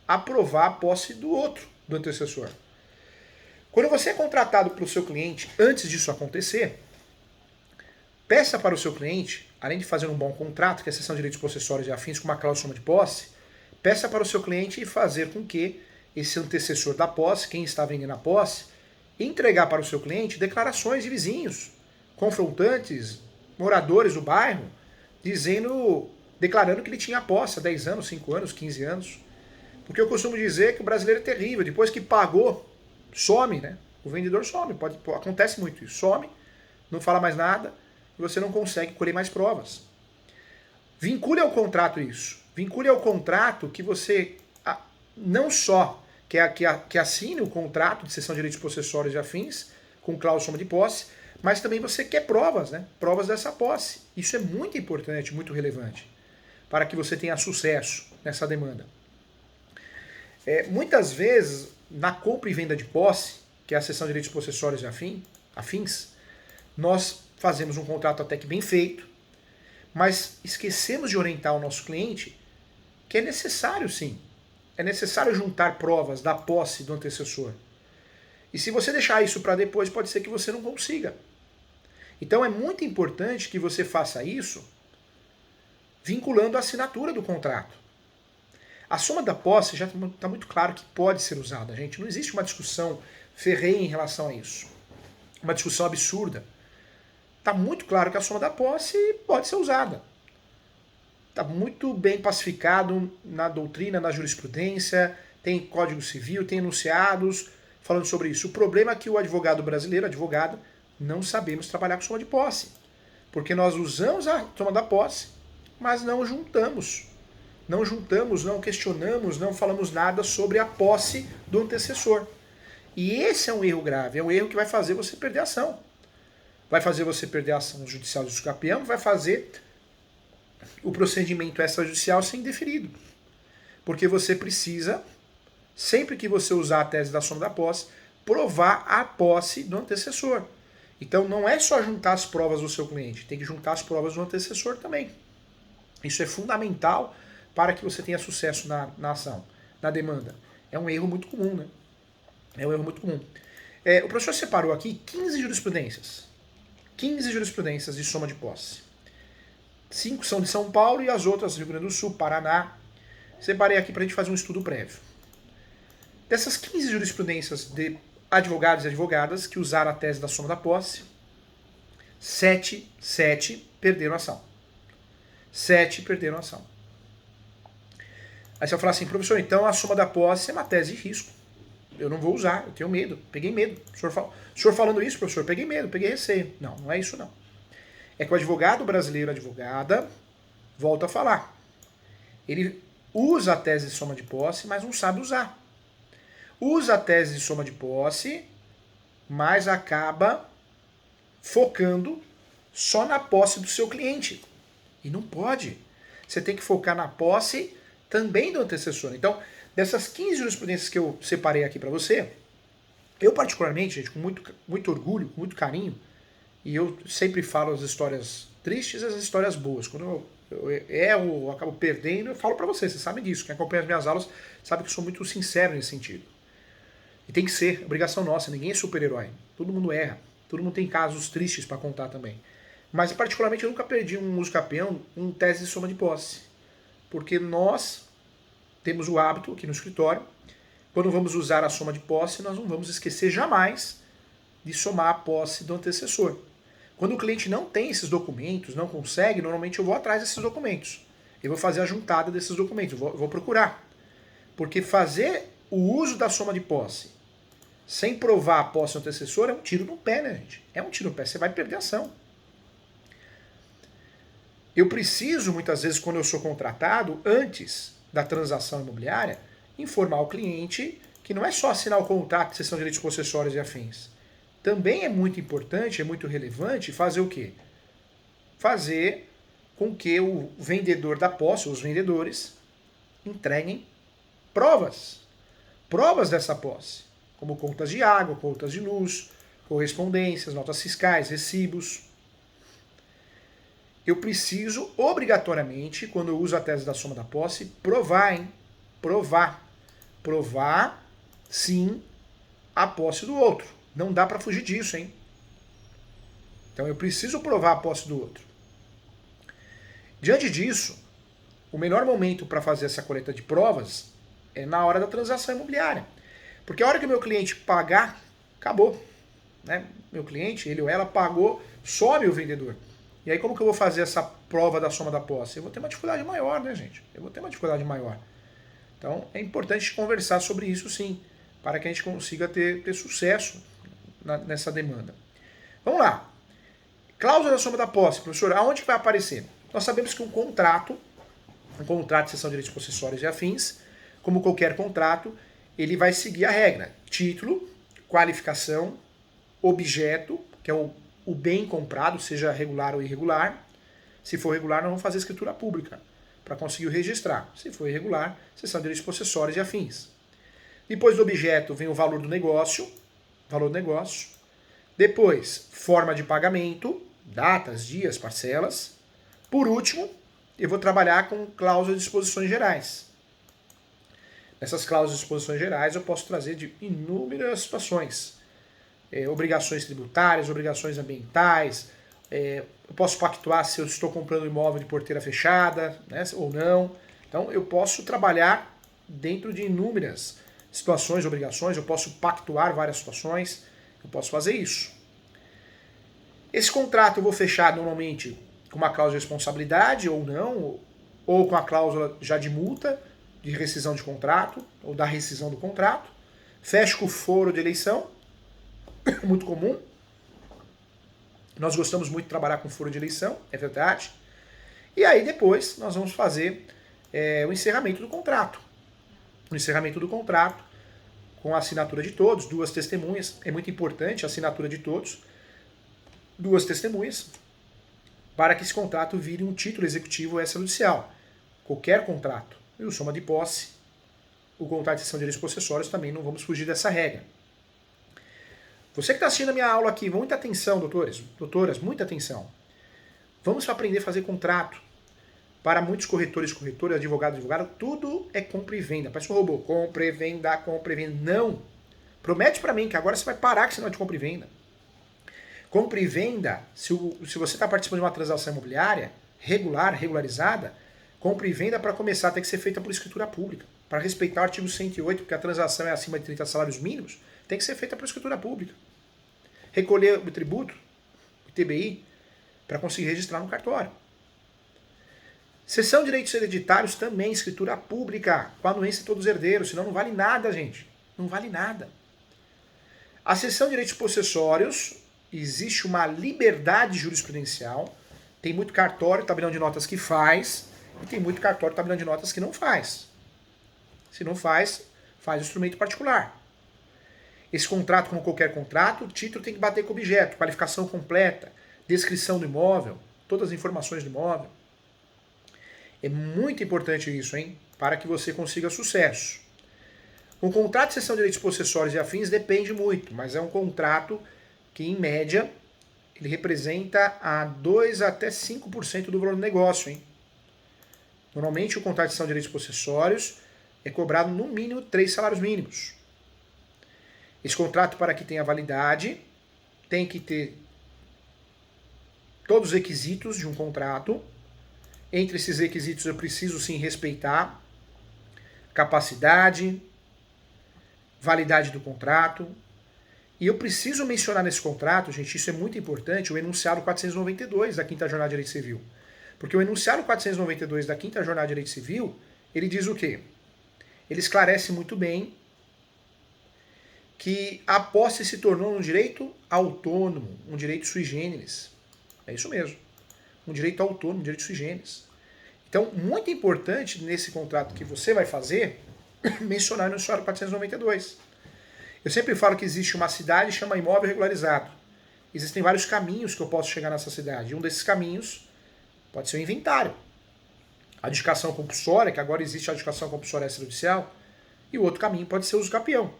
a provar a posse do outro, do antecessor. Quando você é contratado pelo seu cliente, antes disso acontecer, peça para o seu cliente, além de fazer um bom contrato, que é a cessão de direitos possessórios e afins com uma cláusula de soma de posse, peça para o seu cliente fazer com que esse antecessor da posse, quem está vendendo a posse, entregar para o seu cliente declarações de vizinhos, confrontantes, moradores do bairro, declarando que ele tinha a posse há 10 anos, 5 anos, 15 anos. Porque eu costumo dizer que o brasileiro é terrível, depois que pagou, some, né? O vendedor some, acontece muito isso, some, não fala mais nada, e você não consegue colher mais provas. Vincule ao contrato isso. Vincule ao contrato que você não só que assine o contrato de cessão de direitos possessórios e afins, com cláusula de soma de posse, mas também você quer provas, né? Provas dessa posse. Isso é muito importante, muito relevante, para que você tenha sucesso nessa demanda. Muitas vezes, na compra e venda de posse, que é a cessão de direitos possessórios e afins, nós fazemos um contrato até que bem feito, mas esquecemos de orientar o nosso cliente que é necessário sim, é necessário juntar provas da posse do antecessor. E se você deixar isso para depois, pode ser que você não consiga. Então é muito importante que você faça isso vinculando a assinatura do contrato. A soma da posse já está muito claro que pode ser usada, gente. Não existe uma discussão ferrenha em relação a isso. Uma discussão absurda. Está muito claro que a soma da posse pode ser usada. Está muito bem pacificado na doutrina, na jurisprudência, tem Código Civil, tem enunciados falando sobre isso. O problema é que o advogado brasileiro, não sabemos trabalhar com soma de posse. Porque nós usamos a soma da posse, mas não juntamos. Não juntamos, não questionamos, não falamos nada sobre a posse do antecessor. E esse é um erro grave, é um erro que vai fazer você perder a ação. Vai fazer você perder a ação judicial do capião, vai fazer o procedimento extrajudicial ser indeferido. Porque você precisa sempre que você usar a tese da soma da posse, provar a posse do antecessor. Então não é só juntar as provas do seu cliente, tem que juntar as provas do antecessor também. Isso é fundamental para que você tenha sucesso na ação, na demanda. É um erro muito comum, né? É um erro muito comum. O professor separou aqui 15 jurisprudências. 15 jurisprudências de soma de posse. 5 são de São Paulo e as outras Rio Grande do Sul, Paraná. Separei aqui para a gente fazer um estudo prévio. Dessas 15 jurisprudências de advogados e advogadas que usaram a tese da soma da posse, 7 perderam a ação. 7 perderam a ação. Aí você vai falar assim, professor, então a soma da posse é uma tese de risco. Eu não vou usar, eu tenho medo, peguei medo. O senhor falando isso, professor, peguei medo, peguei receio. Não, não é isso não. É que o advogado brasileiro, advogada, volta a falar. Ele usa a tese de soma de posse, mas não sabe usar. Usa a tese de soma de posse, mas acaba focando só na posse do seu cliente. E não pode. Você tem que focar na posse também do antecessor. Então, dessas 15 jurisprudências que eu separei aqui para você, eu particularmente, gente, com muito orgulho, com muito carinho, e eu sempre falo as histórias tristes e as histórias boas. Quando eu acabo perdendo, eu falo para vocês sabem disso. Quem acompanha as minhas aulas sabe que eu sou muito sincero nesse sentido. E tem que ser, obrigação nossa, ninguém é super-herói. Todo mundo erra, todo mundo tem casos tristes para contar também. Mas particularmente eu nunca perdi um uso campeão em tese de soma de posse. Porque nós temos o hábito aqui no escritório, quando vamos usar a soma de posse, nós não vamos esquecer jamais de somar a posse do antecessor. Quando o cliente não tem esses documentos, não consegue, normalmente eu vou atrás desses documentos. Eu vou fazer a juntada desses documentos, eu vou procurar. Porque fazer o uso da soma de posse sem provar a posse do antecessor é um tiro no pé, né, gente? É um tiro no pé, você vai perder a ação. Eu preciso, muitas vezes, quando eu sou contratado, antes da transação imobiliária, informar o cliente que não é só assinar o contrato de cessão de direitos possessórios e afins. Também é muito importante, é muito relevante fazer o quê? Fazer com que o vendedor da posse, os vendedores, entreguem provas. Provas dessa posse, como contas de água, contas de luz, correspondências, notas fiscais, recibos. Eu preciso, obrigatoriamente, quando eu uso a tese da soma da posse, provar, hein? Provar. Provar, sim, a posse do outro. Não dá para fugir disso, hein? Então eu preciso provar a posse do outro. Diante disso, o melhor momento para fazer essa coleta de provas é na hora da transação imobiliária. Porque a hora que o meu cliente pagar, acabou. Né? Meu cliente, ele ou ela, pagou, some o vendedor. E aí como que eu vou fazer essa prova da soma da posse? Eu vou ter uma dificuldade maior, né, gente? Eu vou ter uma dificuldade maior. Então é importante conversar sobre isso, sim, para que a gente consiga ter sucesso nessa demanda. Vamos lá. Cláusula da soma da posse, professor, aonde que vai aparecer? Nós sabemos que um contrato de cessão de direitos possessórios e afins, como qualquer contrato, ele vai seguir a regra. Título, qualificação, objeto, que é o bem comprado, seja regular ou irregular. Se for regular, nós vamos fazer escritura pública para conseguir registrar. Se for irregular, cessão de direitos possessórios e afins. Depois do objeto vem o valor do negócio. Depois, forma de pagamento, datas, dias, parcelas. Por último, eu vou trabalhar com cláusulas de disposições gerais. Nessas cláusulas de disposições gerais eu posso trazer de inúmeras situações. Obrigações tributárias, obrigações ambientais, eu posso pactuar se eu estou comprando um imóvel de porteira fechada, né, ou não. Então eu posso trabalhar dentro de inúmeras situações, obrigações, eu posso pactuar várias situações, eu posso fazer isso. Esse contrato eu vou fechar normalmente com uma cláusula de responsabilidade ou não, ou com a cláusula já de multa, de rescisão de contrato, ou da rescisão do contrato. Fecho com o foro de eleição, muito comum. Nós gostamos muito de trabalhar com foro de eleição, é verdade. E aí depois nós vamos fazer o encerramento do contrato. O encerramento do contrato com a assinatura de todos, 2 testemunhas. É muito importante a assinatura de todos. 2 testemunhas, para que esse contrato vire um título executivo extrajudicial. Qualquer contrato, soma de posse o contrato de cessão de direitos possessórios também não vamos fugir dessa regra. Você que está assistindo a minha aula aqui, muita atenção, doutores, doutoras, muita atenção. Vamos aprender a fazer contrato. Para muitos corretores, corretoras, advogados, tudo é compra e venda. Parece um robô. Compra e venda, compra e venda. Não. Promete para mim que agora você vai parar com esse negócio de compra e venda. Compra e venda, se você está participando de uma transação imobiliária regularizada, compra e venda para começar tem que ser feita por escritura pública. Para respeitar o artigo 108, porque a transação é acima de 30 salários mínimos, tem que ser feita por escritura pública. Recolher o tributo, o ITBI, para conseguir registrar no cartório. Cessão de direitos hereditários também, escritura pública, com a anuência de todos os herdeiros, senão não vale nada, gente. Não vale nada. A cessão de direitos possessórios, existe uma liberdade jurisprudencial, tem muito cartório, tabelião de notas que faz, e tem muito cartório, tabelião de notas que não faz. Se não faz, faz o instrumento particular. Esse contrato, como qualquer contrato, o título tem que bater com o objeto, qualificação completa, descrição do imóvel, todas as informações do imóvel. É muito importante isso, hein? Para que você consiga sucesso. O contrato de cessão de direitos possessórios e afins depende muito, mas é um contrato que, em média, ele representa a 2 até 5% do valor do negócio, hein? Normalmente, o contrato de cessão de direitos possessórios é cobrado no mínimo 3 salários mínimos. Esse contrato, para que tenha validade, tem que ter todos os requisitos de um contrato. Entre esses requisitos eu preciso sim respeitar capacidade, validade do contrato. E eu preciso mencionar nesse contrato, gente, isso é muito importante, o enunciado 492 da 5ª Jornada de Direito Civil. Porque o enunciado 492 da 5ª Jornada de Direito Civil, ele diz o quê? Ele esclarece muito bem que a posse se tornou um direito autônomo, um direito sui generis. É isso mesmo. Um direito autônomo, um direito sui generis. Então, muito importante nesse contrato que você vai fazer, mencionar no enunciado 492. Eu sempre falo que existe uma cidade que chama imóvel regularizado. Existem vários caminhos que eu posso chegar nessa cidade. E um desses caminhos pode ser o inventário. A adjudicação compulsória, que agora existe a adjudicação compulsória extrajudicial, e o outro caminho pode ser o uso capião.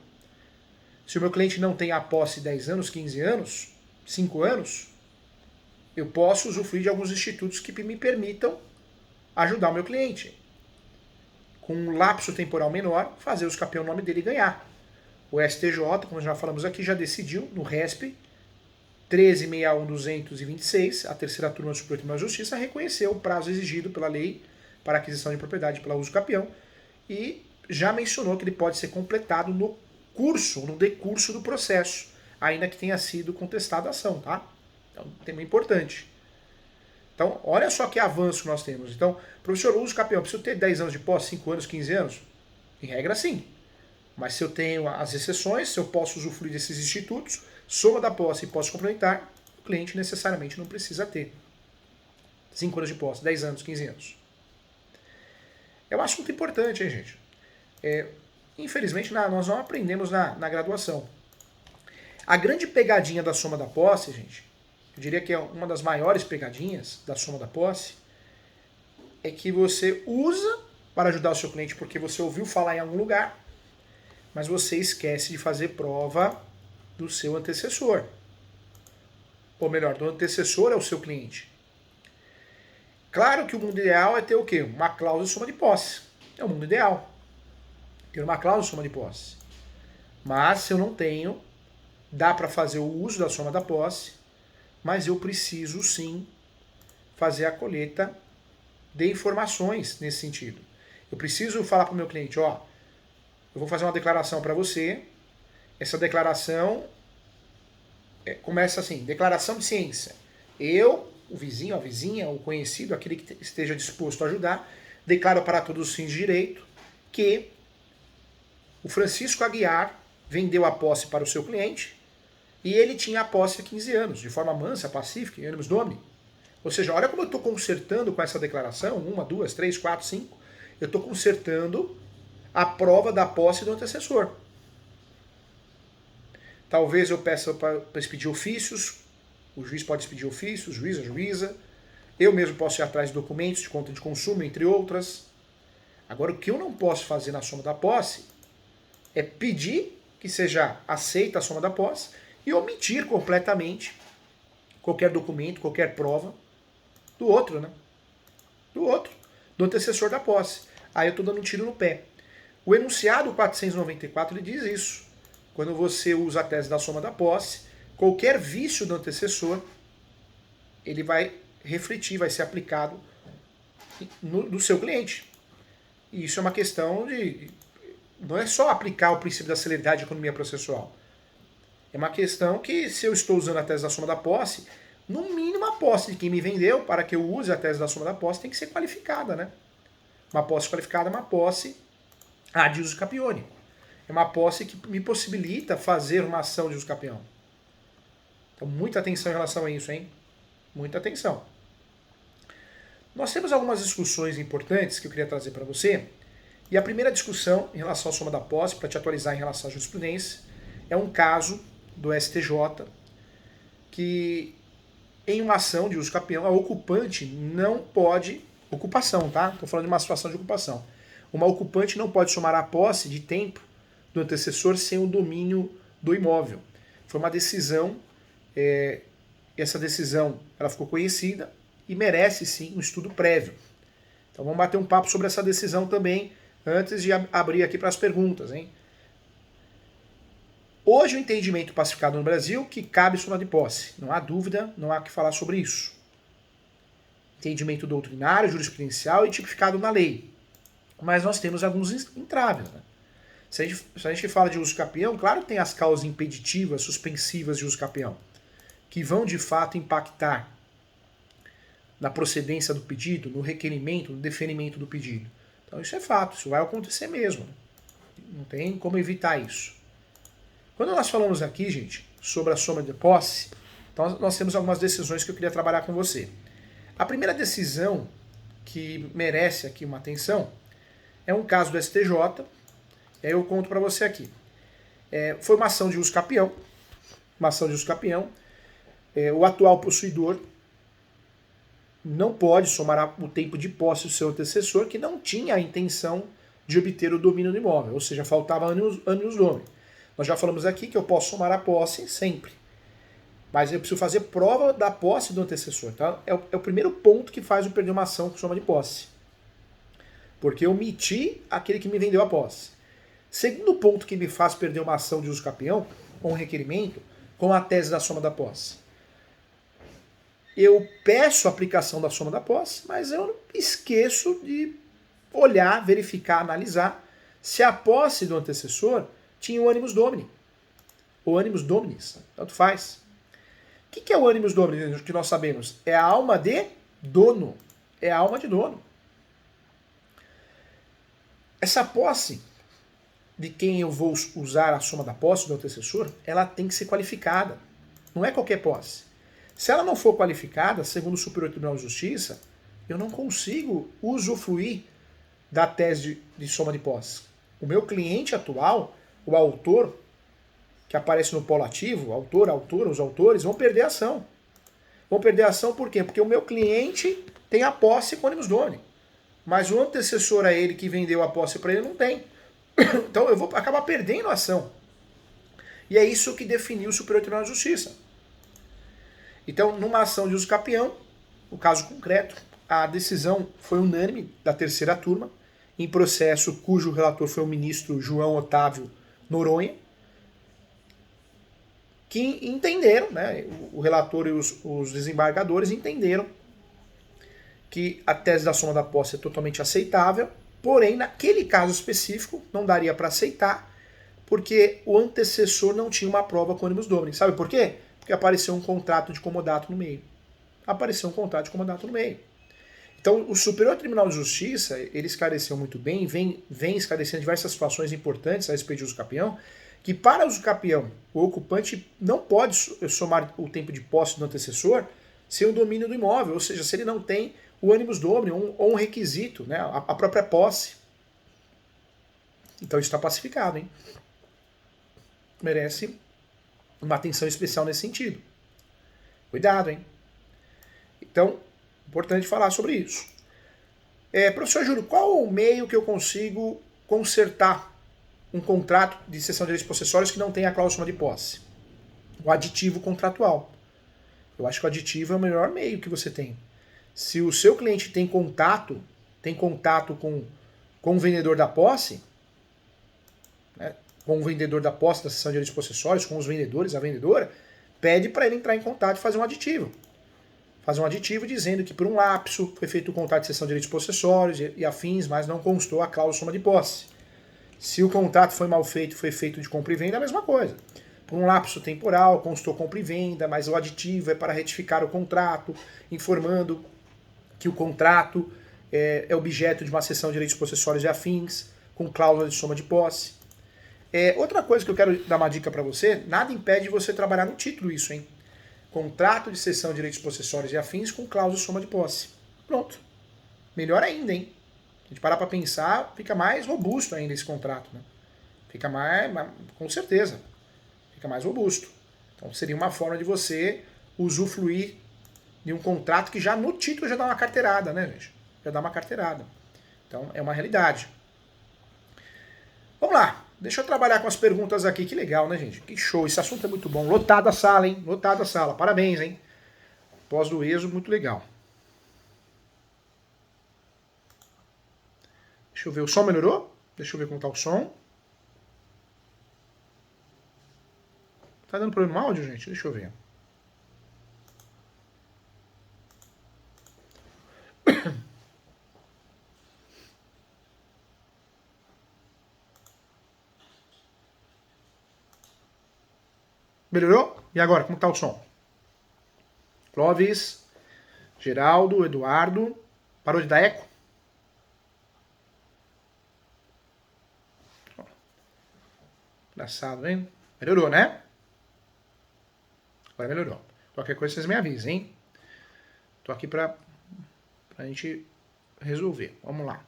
Se o meu cliente não tem a posse 10 anos, 15 anos, 5 anos, eu posso usufruir de alguns institutos que me permitam ajudar o meu cliente. Com um lapso temporal menor, fazer uso capião no nome dele e ganhar. O STJ, como já falamos aqui, já decidiu no RESP 13.61226, a terceira turma do Supremo Tribunal de Justiça, reconheceu o prazo exigido pela lei para aquisição de propriedade pela uso capião e já mencionou que ele pode ser completado no decurso do processo, ainda que tenha sido contestada a ação, tá? Então, tema importante. Então, olha só que avanço que nós temos. Então, professor, uso capião, preciso ter 10 anos de posse, 5 anos, 15 anos? Em regra, sim. Mas se eu tenho as exceções, se eu posso usufruir desses institutos, soma da posse e posso complementar, o cliente necessariamente não precisa ter 5 anos de posse, 10 anos, 15 anos. É um assunto importante, hein, gente? Infelizmente, nós não aprendemos na graduação. A grande pegadinha da soma da posse, gente, eu diria que é uma das maiores pegadinhas da soma da posse, é que você usa para ajudar o seu cliente porque você ouviu falar em algum lugar, mas você esquece de fazer prova do seu antecessor. Ou melhor, do antecessor ao seu cliente. Claro que o mundo ideal é ter o quê? Uma cláusula de soma de posse. É o mundo ideal. Ter uma cláusula de soma de posse. Mas se eu não tenho, dá para fazer o uso da soma da posse, mas eu preciso sim fazer a colheita de informações nesse sentido. Eu preciso falar para o meu cliente, ó, eu vou fazer uma declaração para você, essa declaração começa assim, declaração de ciência. Eu, o vizinho, a vizinha, o conhecido, aquele que esteja disposto a ajudar, declaro para todos os fins de direito que o Francisco Aguiar vendeu a posse para o seu cliente e ele tinha a posse há 15 anos, de forma mansa, pacífica, em animus domini. Ou seja, olha como eu estou consertando com essa declaração, 1, 2, 3, 4, 5, eu estou consertando a prova da posse do antecessor. Talvez eu peça para expedir ofícios, o juiz pode expedir ofícios, o juiz, a juíza, eu mesmo posso ir atrás de documentos de conta de consumo, entre outras. Agora, o que eu não posso fazer na soma da posse é pedir que seja aceita a soma da posse e omitir completamente qualquer documento, qualquer prova do outro, né? Do antecessor da posse. Aí eu estou dando um tiro no pé. O enunciado 494 ele diz isso. Quando você usa a tese da soma da posse, qualquer vício do antecessor, ele vai refletir, vai ser aplicado no seu cliente. E isso é uma questão de... Não é só aplicar o princípio da celeridade de economia processual. É uma questão que, se eu estou usando a tese da soma da posse, no mínimo a posse de quem me vendeu, para que eu use a tese da soma da posse, tem que ser qualificada, né? Uma posse qualificada é uma posse ad usus capione. É uma posse que me possibilita fazer uma ação de uso capião. Então, muita atenção em relação a isso, hein? Muita atenção. Nós temos algumas discussões importantes que eu queria trazer para você. E a primeira discussão em relação à soma da posse, para te atualizar em relação à jurisprudência, é um caso do STJ que, em uma ação de uso capião, a ocupante não pode... Ocupação, tá? Estou falando de uma situação de ocupação. Uma ocupante não pode somar a posse de tempo do antecessor sem o domínio do imóvel. Foi uma decisão, essa decisão ela ficou conhecida e merece sim um estudo prévio. Então vamos bater um papo sobre essa decisão também, antes de abrir aqui para as perguntas, hein? Hoje o entendimento pacificado no Brasil que cabe soma de posse. Não há dúvida, não há o que falar sobre isso. Entendimento doutrinário, jurisprudencial e tipificado na lei. Mas nós temos alguns entraves, né? Se a gente fala de uso capião, claro que tem as causas impeditivas, suspensivas de uso capião, que vão de fato impactar na procedência do pedido, no requerimento, no deferimento do pedido. Então isso é fato, isso vai acontecer mesmo. Não tem como evitar isso. Quando nós falamos aqui, gente, sobre a soma de posse, então nós temos algumas decisões que eu queria trabalhar com você. A primeira decisão que merece aqui uma atenção é um caso do STJ, eu conto para você aqui. Foi uma ação de uso capião, o atual possuidor não pode somar o tempo de posse do seu antecessor que não tinha a intenção de obter o domínio do imóvel, ou seja, faltava ânimos domini. Nós já falamos aqui que eu posso somar a posse sempre, mas eu preciso fazer prova da posse do antecessor. Tá? É o primeiro ponto que faz eu perder uma ação com soma de posse, porque eu omiti aquele que me vendeu a posse. Segundo ponto que me faz perder uma ação de uso capião, com um requerimento, com a tese da soma da posse. Eu peço a aplicação da soma da posse, mas eu esqueço de olhar, verificar, analisar se a posse do antecessor tinha o animus domini. O animus dominis, tanto faz. O que é o animus domini que nós sabemos? É a alma de dono. É a alma de dono. Essa posse de quem eu vou usar a soma da posse do antecessor, ela tem que ser qualificada. Não é qualquer posse. Se ela não for qualificada, segundo o Superior Tribunal de Justiça, eu não consigo usufruir da tese de soma de posse. O meu cliente atual, o autor, que aparece no polo ativo, os autores, vão perder a ação. Vão perder a ação por quê? Porque o meu cliente tem a posse com animus domini, mas o antecessor a ele que vendeu a posse para ele não tem. Então eu vou acabar perdendo a ação. E é isso que definiu o Superior Tribunal de Justiça. Então, numa ação de uso capião, o caso concreto, a decisão foi unânime da terceira turma, em processo cujo relator foi o ministro João Otávio Noronha, que entenderam, né, o relator e os desembargadores entenderam que a tese da soma da posse é totalmente aceitável, porém, naquele caso específico, não daria para aceitar, porque o antecessor não tinha uma prova com animus domini. Sabe por quê? Porque apareceu um contrato de comodato no meio. Então, o Superior Tribunal de Justiça, ele esclareceu muito bem, vem esclarecendo diversas situações importantes a respeito de uso capião, que para uso capião, o ocupante não pode somar o tempo de posse do antecessor sem o domínio do imóvel, ou seja, se ele não tem o animus domini ou um requisito, né, a própria posse. Então isso está pacificado, hein? Merece uma atenção especial nesse sentido. Cuidado, hein? Então, importante falar sobre isso. Professor Júlio, qual o meio que eu consigo consertar um contrato de cessão de direitos possessórios que não tem a cláusula de posse. O aditivo contratual. Eu acho que o aditivo é o melhor meio que você tem. Se o seu cliente tem contato com o vendedor da posse, né, com o vendedor da posse da cessão de direitos possessórios, com os vendedores, a vendedora, pede para ele entrar em contato e fazer um aditivo. Fazer um aditivo dizendo que por um lapso foi feito o contrato de cessão de direitos possessórios e afins, mas não constou a cláusula soma de posse. Se o contrato foi mal feito, foi feito de compra e venda, é a mesma coisa. Por um lapso temporal, constou compra e venda, mas o aditivo é para retificar o contrato, informando que o contrato é objeto de uma cessão de direitos possessórios e afins, com cláusula de soma de posse. Outra coisa que eu quero dar uma dica para você, nada impede você trabalhar no título isso, hein? Contrato de cessão de direitos possessórios e afins com cláusula de soma de posse. Pronto. Melhor ainda, hein? Se a gente parar para pensar, fica mais robusto ainda esse contrato, né? Fica mais, com certeza, fica mais robusto. Então seria uma forma de você usufruir de um contrato que já no título já dá uma carteirada, né, gente? Já dá uma carteirada. Então é uma realidade. Vamos lá. Deixa eu trabalhar com as perguntas aqui. Que legal, né, gente? Que show. Esse assunto é muito bom. Lotada a sala, hein? Lotada a sala. Parabéns, hein? Pós do ESO, muito legal. Deixa eu ver. O som melhorou? Deixa eu ver como tá o som. Tá dando problema no áudio, gente? Deixa eu ver. Melhorou? E agora, como tá o som? Clóvis, Geraldo, Eduardo. Parou de dar eco? Engraçado, hein? Melhorou, né? Agora melhorou. Qualquer coisa vocês me avisem, hein? Tô aqui pra gente resolver. Vamos lá.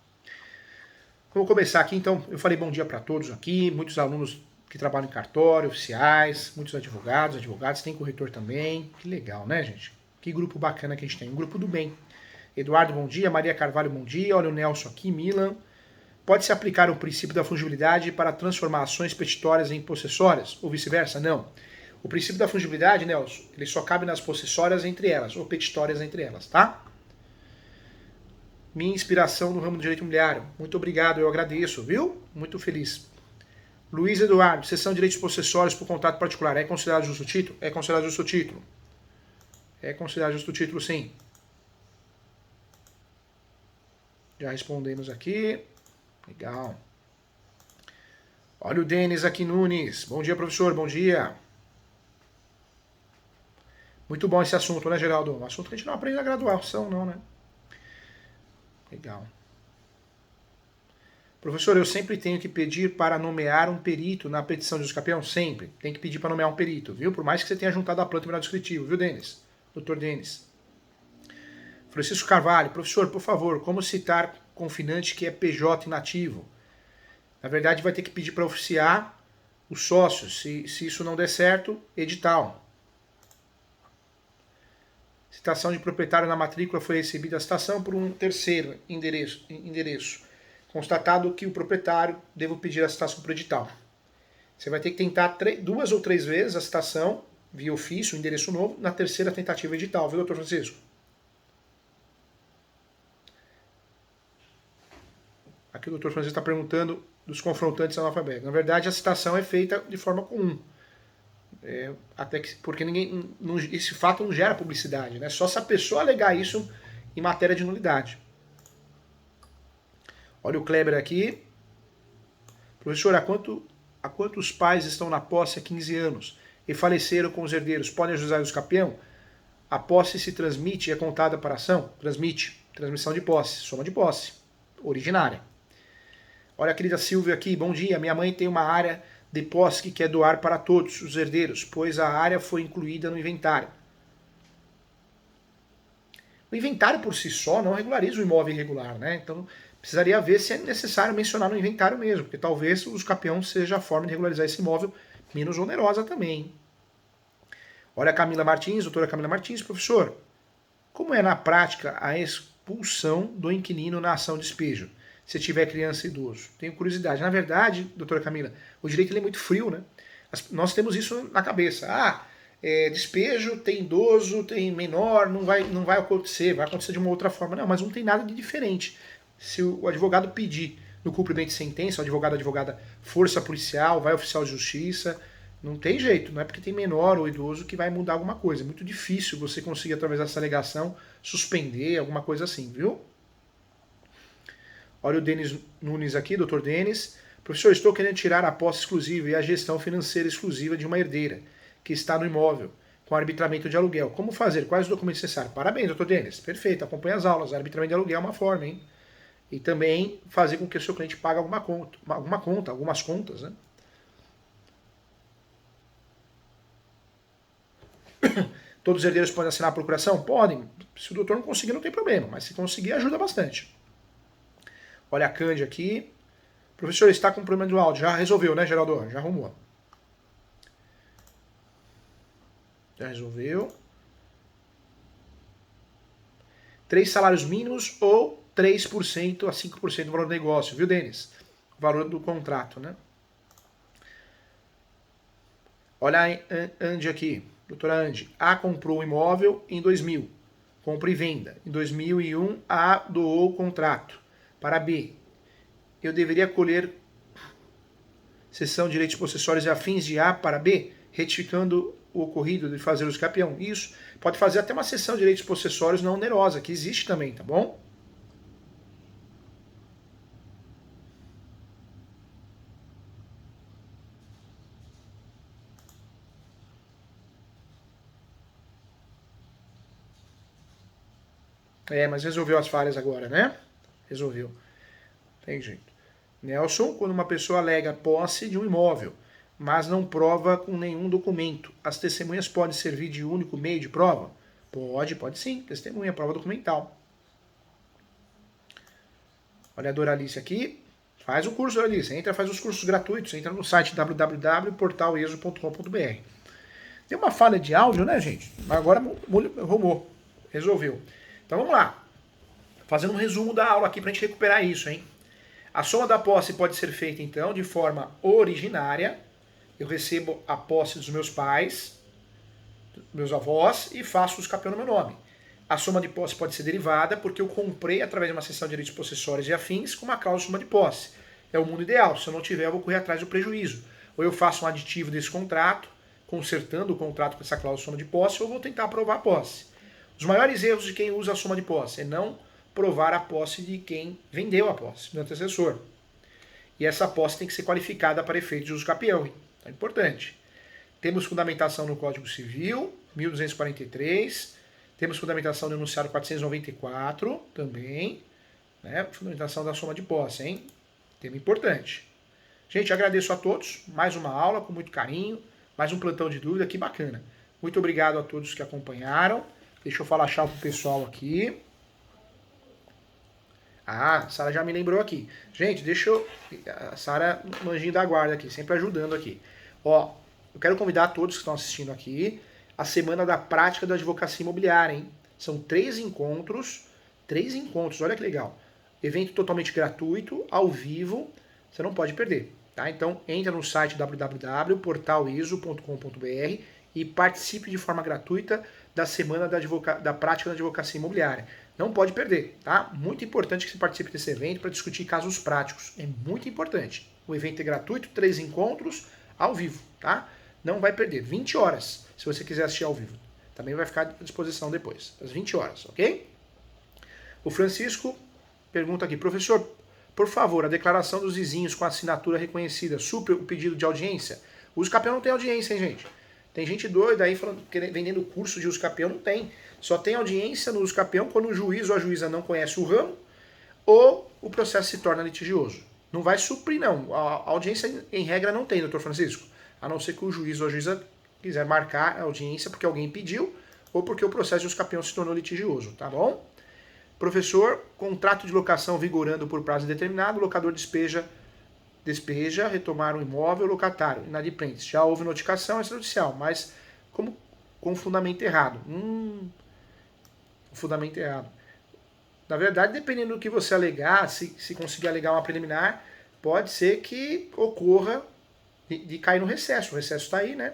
Vou começar aqui, então. Eu falei bom dia para todos aqui. Muitos alunos que trabalham em cartório, oficiais, muitos advogados, tem corretor também. Que legal, né, gente? Que grupo bacana que a gente tem. Um grupo do bem. Eduardo, bom dia. Maria Carvalho, bom dia. Olha o Nelson aqui. Milan. Pode-se aplicar o princípio da fungibilidade para transformar ações petitórias em possessórias? Ou vice-versa? Não. O princípio da fungibilidade, Nelson, ele só cabe nas possessórias entre elas, ou petitórias entre elas, tá? Minha inspiração no ramo do direito imobiliário. Muito obrigado, eu agradeço, viu? Muito feliz. Luiz Eduardo, cessão de direitos possessórios por contrato particular. É considerado justo título? É considerado justo título. É considerado justo título, sim. Já respondemos aqui. Legal. Olha o Denis aqui, Nunes. Bom dia, professor. Bom dia. Muito bom esse assunto, né, Geraldo? Um assunto que a gente não aprende na graduação, não, né? Legal. Professor, eu sempre tenho que pedir para nomear um perito na petição de usucapião? Sempre. Tem que pedir para nomear um perito, viu? Por mais que você tenha juntado a planta e o descritivo, viu, Denis? Doutor Denis. Francisco Carvalho. Professor, por favor, como citar confinante que é PJ inativo? Na verdade, vai ter que pedir para oficiar os sócios. Se isso não der certo, edital. Citação de proprietário na matrícula foi recebida a citação por um terceiro endereço. Constatado que o proprietário deve pedir a citação por edital. Você vai ter que tentar 2 ou 3 vezes a citação via ofício, endereço novo, na terceira tentativa edital, viu, doutor Francisco? Aqui o doutor Francisco está perguntando dos confrontantes analfabetos. Na verdade, a citação é feita de forma comum. Até que, porque esse fato não gera publicidade, né? Só se a pessoa alegar isso em matéria de nulidade. Olha o Kleber aqui. Professor, há quantos pais estão na posse há 15 anos e faleceram com os herdeiros? Podem ajudar o escapião? A posse se transmite e é contada para a ação? Transmite. Transmissão de posse. Soma de posse. Originária. Olha a querida Silvia aqui. Bom dia. Minha mãe tem uma área de posse que quer doar para todos os herdeiros, pois a área foi incluída no inventário. O inventário por si só não regulariza o imóvel irregular, né? Então precisaria ver se é necessário mencionar no inventário mesmo, porque talvez o escapião seja a forma de regularizar esse imóvel menos onerosa também. Olha a Camila Martins, doutora Camila Martins, professor, como é na prática a expulsão do inquilino na ação de despejo? se tiver criança e idoso? Tenho curiosidade. Na verdade, doutora Camila, o direito ele é muito frio, né? Nós temos isso na cabeça. Despejo, tem idoso, tem menor, não vai acontecer, vai acontecer de uma outra forma. Não, mas não tem nada de diferente. Se o advogado pedir no cumprimento de sentença, o advogado, advogada, força policial, vai oficial de justiça, não tem jeito, não é porque tem menor ou idoso que vai mudar alguma coisa. É muito difícil você conseguir, através dessa alegação, suspender alguma coisa assim, viu? Olha o Denis Nunes aqui, doutor Denis. Professor, estou querendo tirar a posse exclusiva e a gestão financeira exclusiva de uma herdeira que está no imóvel, com arbitramento de aluguel. Como fazer? Quais os documentos necessários? Parabéns, doutor Denis. Perfeito, acompanhe as aulas. Arbitramento de aluguel é uma forma, hein? E também fazer com que o seu cliente pague algumas contas, né? Todos os herdeiros podem assinar a procuração? Podem. Se o doutor não conseguir, não tem problema, mas se conseguir, ajuda bastante. Olha a Cândia aqui. Professor, está com problema do áudio. Já resolveu, né, Geraldo? Já arrumou. Já resolveu. 3 salários mínimos ou 3% a 5% do valor do negócio, viu, Denis? O valor do contrato, né? Olha a Andy aqui, doutora Andy. A comprou o imóvel em 2000, compra e venda. Em 2001, A doou o contrato para B. Eu deveria colher cessão de direitos possessórios e afins de A para B, retificando o ocorrido de fazer os campeão. Isso. Pode fazer até uma cessão de direitos possessórios não onerosa, que existe também, tá bom? Mas resolveu as falhas agora, né? Resolveu. Tem jeito. Nelson, quando uma pessoa alega posse de um imóvel, mas não prova com nenhum documento, as testemunhas podem servir de único meio de prova? Pode sim. Testemunha, prova documental. Olha a Doralice aqui. Faz o curso, Doralice. Entra, faz os cursos gratuitos. Entra no site www.portaleso.com.br. Tem uma falha de áudio, né, gente? Mas agora arrumou. Resolveu. Então vamos lá. Fazendo um resumo da aula aqui pra gente recuperar isso, hein? A soma da posse pode ser feita, então, de forma originária. Eu recebo a posse dos meus pais, dos meus avós, e faço os campeão no meu nome. A soma de posse pode ser derivada porque eu comprei através de uma cessão de direitos possessórios e afins com uma cláusula de soma de posse. É o mundo ideal. Se eu não tiver, eu vou correr atrás do prejuízo. Ou eu faço um aditivo desse contrato, consertando o contrato com essa cláusula de soma de posse, ou vou tentar provar a posse. Os maiores erros de quem usa a soma de posse é não provar a posse de quem vendeu a posse, do antecessor. E essa posse tem que ser qualificada para efeito de uso capião. É importante. Temos fundamentação no Código Civil, 1243. Temos fundamentação no enunciado 494 também. Né? Fundamentação da soma de posse, hein? Tema importante. Gente, agradeço a todos. Mais uma aula com muito carinho. Mais um plantão de dúvida. Que bacana. Muito obrigado a todos que acompanharam. Deixa eu falar tchau pro pessoal aqui. A Sara já me lembrou aqui. Gente, deixa eu... A Sara, manjinho da guarda aqui, sempre ajudando aqui. Ó, eu quero convidar todos que estão assistindo aqui a Semana da Prática da Advocacia Imobiliária, hein? São 3 encontros, olha que legal. Evento totalmente gratuito, ao vivo, você não pode perder, tá? Então, entra no site www.portaliso.com.br e participe de forma gratuita da Semana da Prática da Advocacia Imobiliária. Não pode perder, tá? Muito importante que você participe desse evento para discutir casos práticos. É muito importante. O evento é gratuito, 3 encontros ao vivo, tá? Não vai perder. 20 horas, se você quiser assistir ao vivo. Também vai ficar à disposição depois, às 20 horas, ok? O Francisco pergunta aqui, professor, por favor, a declaração dos vizinhos com assinatura reconhecida supre o pedido de audiência? O uso capião não tem audiência, hein, gente? Tem gente doida aí falando, vendendo curso de uso capião, não tem. Só tem audiência no uso capião quando o juiz ou a juíza não conhece o ramo ou o processo se torna litigioso. Não vai suprir, não. A audiência, em regra, não tem, doutor Francisco. A não ser que o juiz ou a juíza quiser marcar a audiência porque alguém pediu ou porque o processo de uso capião se tornou litigioso, tá bom? Professor, contrato de locação vigorando por prazo indeterminado, o locador despeja, retomar o imóvel locatário, inadimplentes. Já houve notificação extrajudicial, mas com fundamento errado. Fundamento errado. Na verdade, dependendo do que você alegar, se conseguir alegar uma preliminar, pode ser que ocorra de cair no recesso. O recesso está aí, né?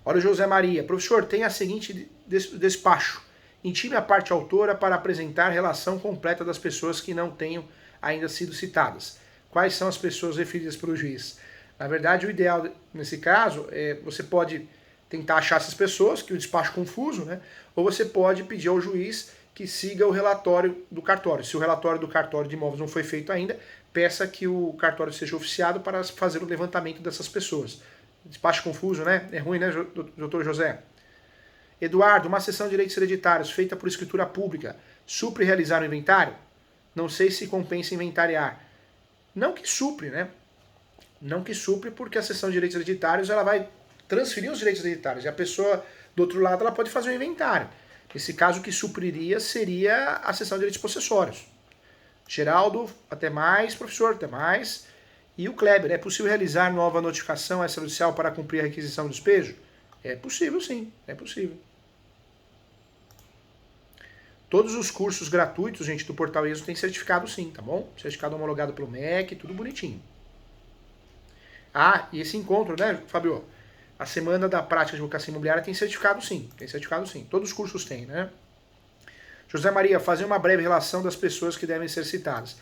Olha o José Maria. Professor, tem a seguinte despacho. Intime a parte autora para apresentar a relação completa das pessoas que não tenham ainda sido citadas. Quais são as pessoas referidas pelo juiz? Na verdade, o ideal nesse caso é você pode tentar achar essas pessoas, que o despacho confuso, né? Ou você pode pedir ao juiz que siga o relatório do cartório. Se o relatório do cartório de imóveis não foi feito ainda, peça que o cartório seja oficiado para fazer o levantamento dessas pessoas. Despacho confuso, né? É ruim, né, doutor José? Eduardo, uma sessão de direitos hereditários feita por escritura pública supre realizar o inventário? Não sei se compensa inventariar. Não que supre, né? Não que supre, porque a sessão de direitos hereditários ela vai transferir os direitos hereditários. E a pessoa do outro lado ela pode fazer um inventário. Nesse caso, o que supriria seria a sessão de direitos possessórios. Geraldo, até mais. Professor, até mais. E o Kleber, é possível realizar nova notificação extrajudicial para cumprir a requisição do despejo? É possível, sim. É possível. Todos os cursos gratuitos, gente, do Portal ESO tem certificado sim, tá bom? Certificado homologado pelo MEC, tudo bonitinho. Ah, e esse encontro, né, Fabio? A Semana da Prática de Advocacia Imobiliária tem certificado sim. Tem certificado sim. Todos os cursos têm, né? José Maria, fazer uma breve relação das pessoas que devem ser citadas.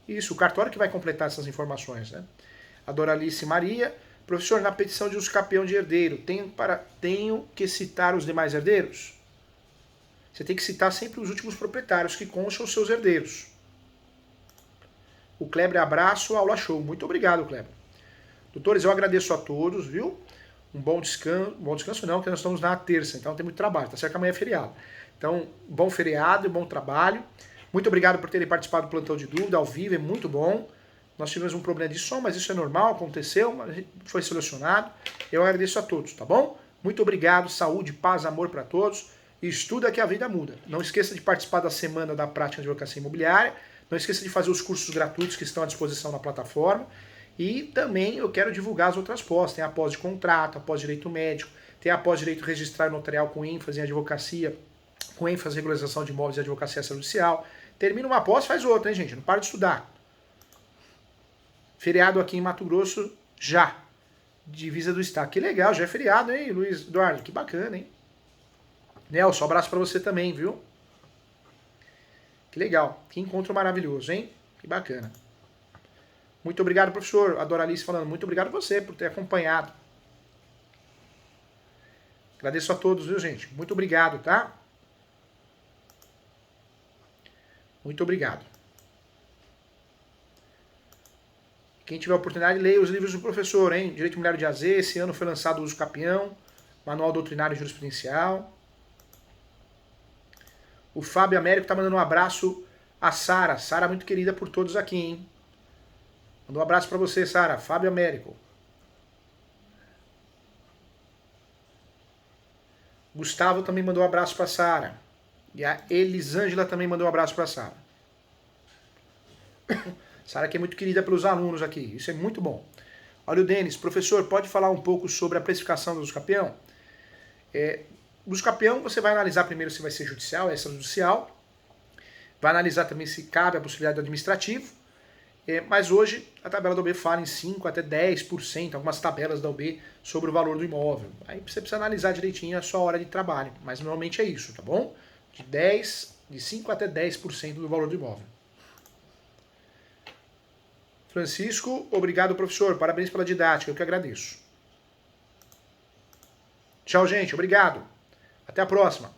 Isso, o cartório que vai completar essas informações, né? A Doralice Maria, professor, na petição de uso capião de herdeiro, tenho que citar os demais herdeiros? Você tem que citar sempre os últimos proprietários que constam os seus herdeiros. O Kleber, abraço, aula show. Muito obrigado, Kleber. Doutores, eu agradeço a todos, viu? Um bom descanso não, porque nós estamos na terça, então tem muito trabalho, tá certo que amanhã é feriado. Então, bom feriado e bom trabalho. Muito obrigado por terem participado do plantão de dúvida ao vivo, é muito bom. Nós tivemos um problema de som, mas isso é normal, aconteceu, mas foi solucionado. Eu agradeço a todos, tá bom? Muito obrigado, saúde, paz, amor para todos. E estuda que a vida muda. Não esqueça de participar da Semana da Prática de Advocacia Imobiliária. Não esqueça de fazer os cursos gratuitos que estão à disposição na plataforma. E também eu quero divulgar as outras pós. Tem a pós de contrato, a pós de direito médico, tem a pós de direito registrário notarial com ênfase em advocacia, com ênfase em regularização de imóveis e advocacia extrajudicial. Termina uma pós, faz outra, hein, gente? Não para de estudar. Feriado aqui em Mato Grosso, já. Divisa do Estado. Que legal, já é feriado, hein, Luiz Eduardo? Que bacana, hein? Nelson, um abraço para você também, viu? Que legal. Que encontro maravilhoso, hein? Que bacana. Muito obrigado, professor. A Doralice falando. Muito obrigado a você por ter acompanhado. Agradeço a todos, viu, gente? Muito obrigado, tá? Muito obrigado. Quem tiver oportunidade, leia os livros do professor, hein? Direito Imobiliário de AZ, esse ano foi lançado o Uso Capião, Manual Doutrinário e Jurisprudencial. O Fábio Américo tá mandando um abraço a Sara. Sara muito querida por todos aqui, hein? Mandou um abraço para você, Sara. Fábio Américo. Gustavo também mandou um abraço para Sara. E a Elisângela também mandou um abraço para Sara. Sara que é muito querida pelos alunos aqui. Isso é muito bom. Olha o Denis. Professor, pode falar um pouco sobre a precificação do uso capião? O uso capião você vai analisar primeiro se vai ser judicial, extrajudicial. Vai analisar também se cabe a possibilidade do administrativo. Mas hoje a tabela da OB fala em 5 até 10%, algumas tabelas da OB sobre o valor do imóvel. Aí você precisa analisar direitinho a sua hora de trabalho. Mas normalmente é isso, tá bom? De 5 até 10% do valor do imóvel. Francisco, obrigado, professor. Parabéns pela didática, eu que agradeço. Tchau, gente. Obrigado. Até a próxima.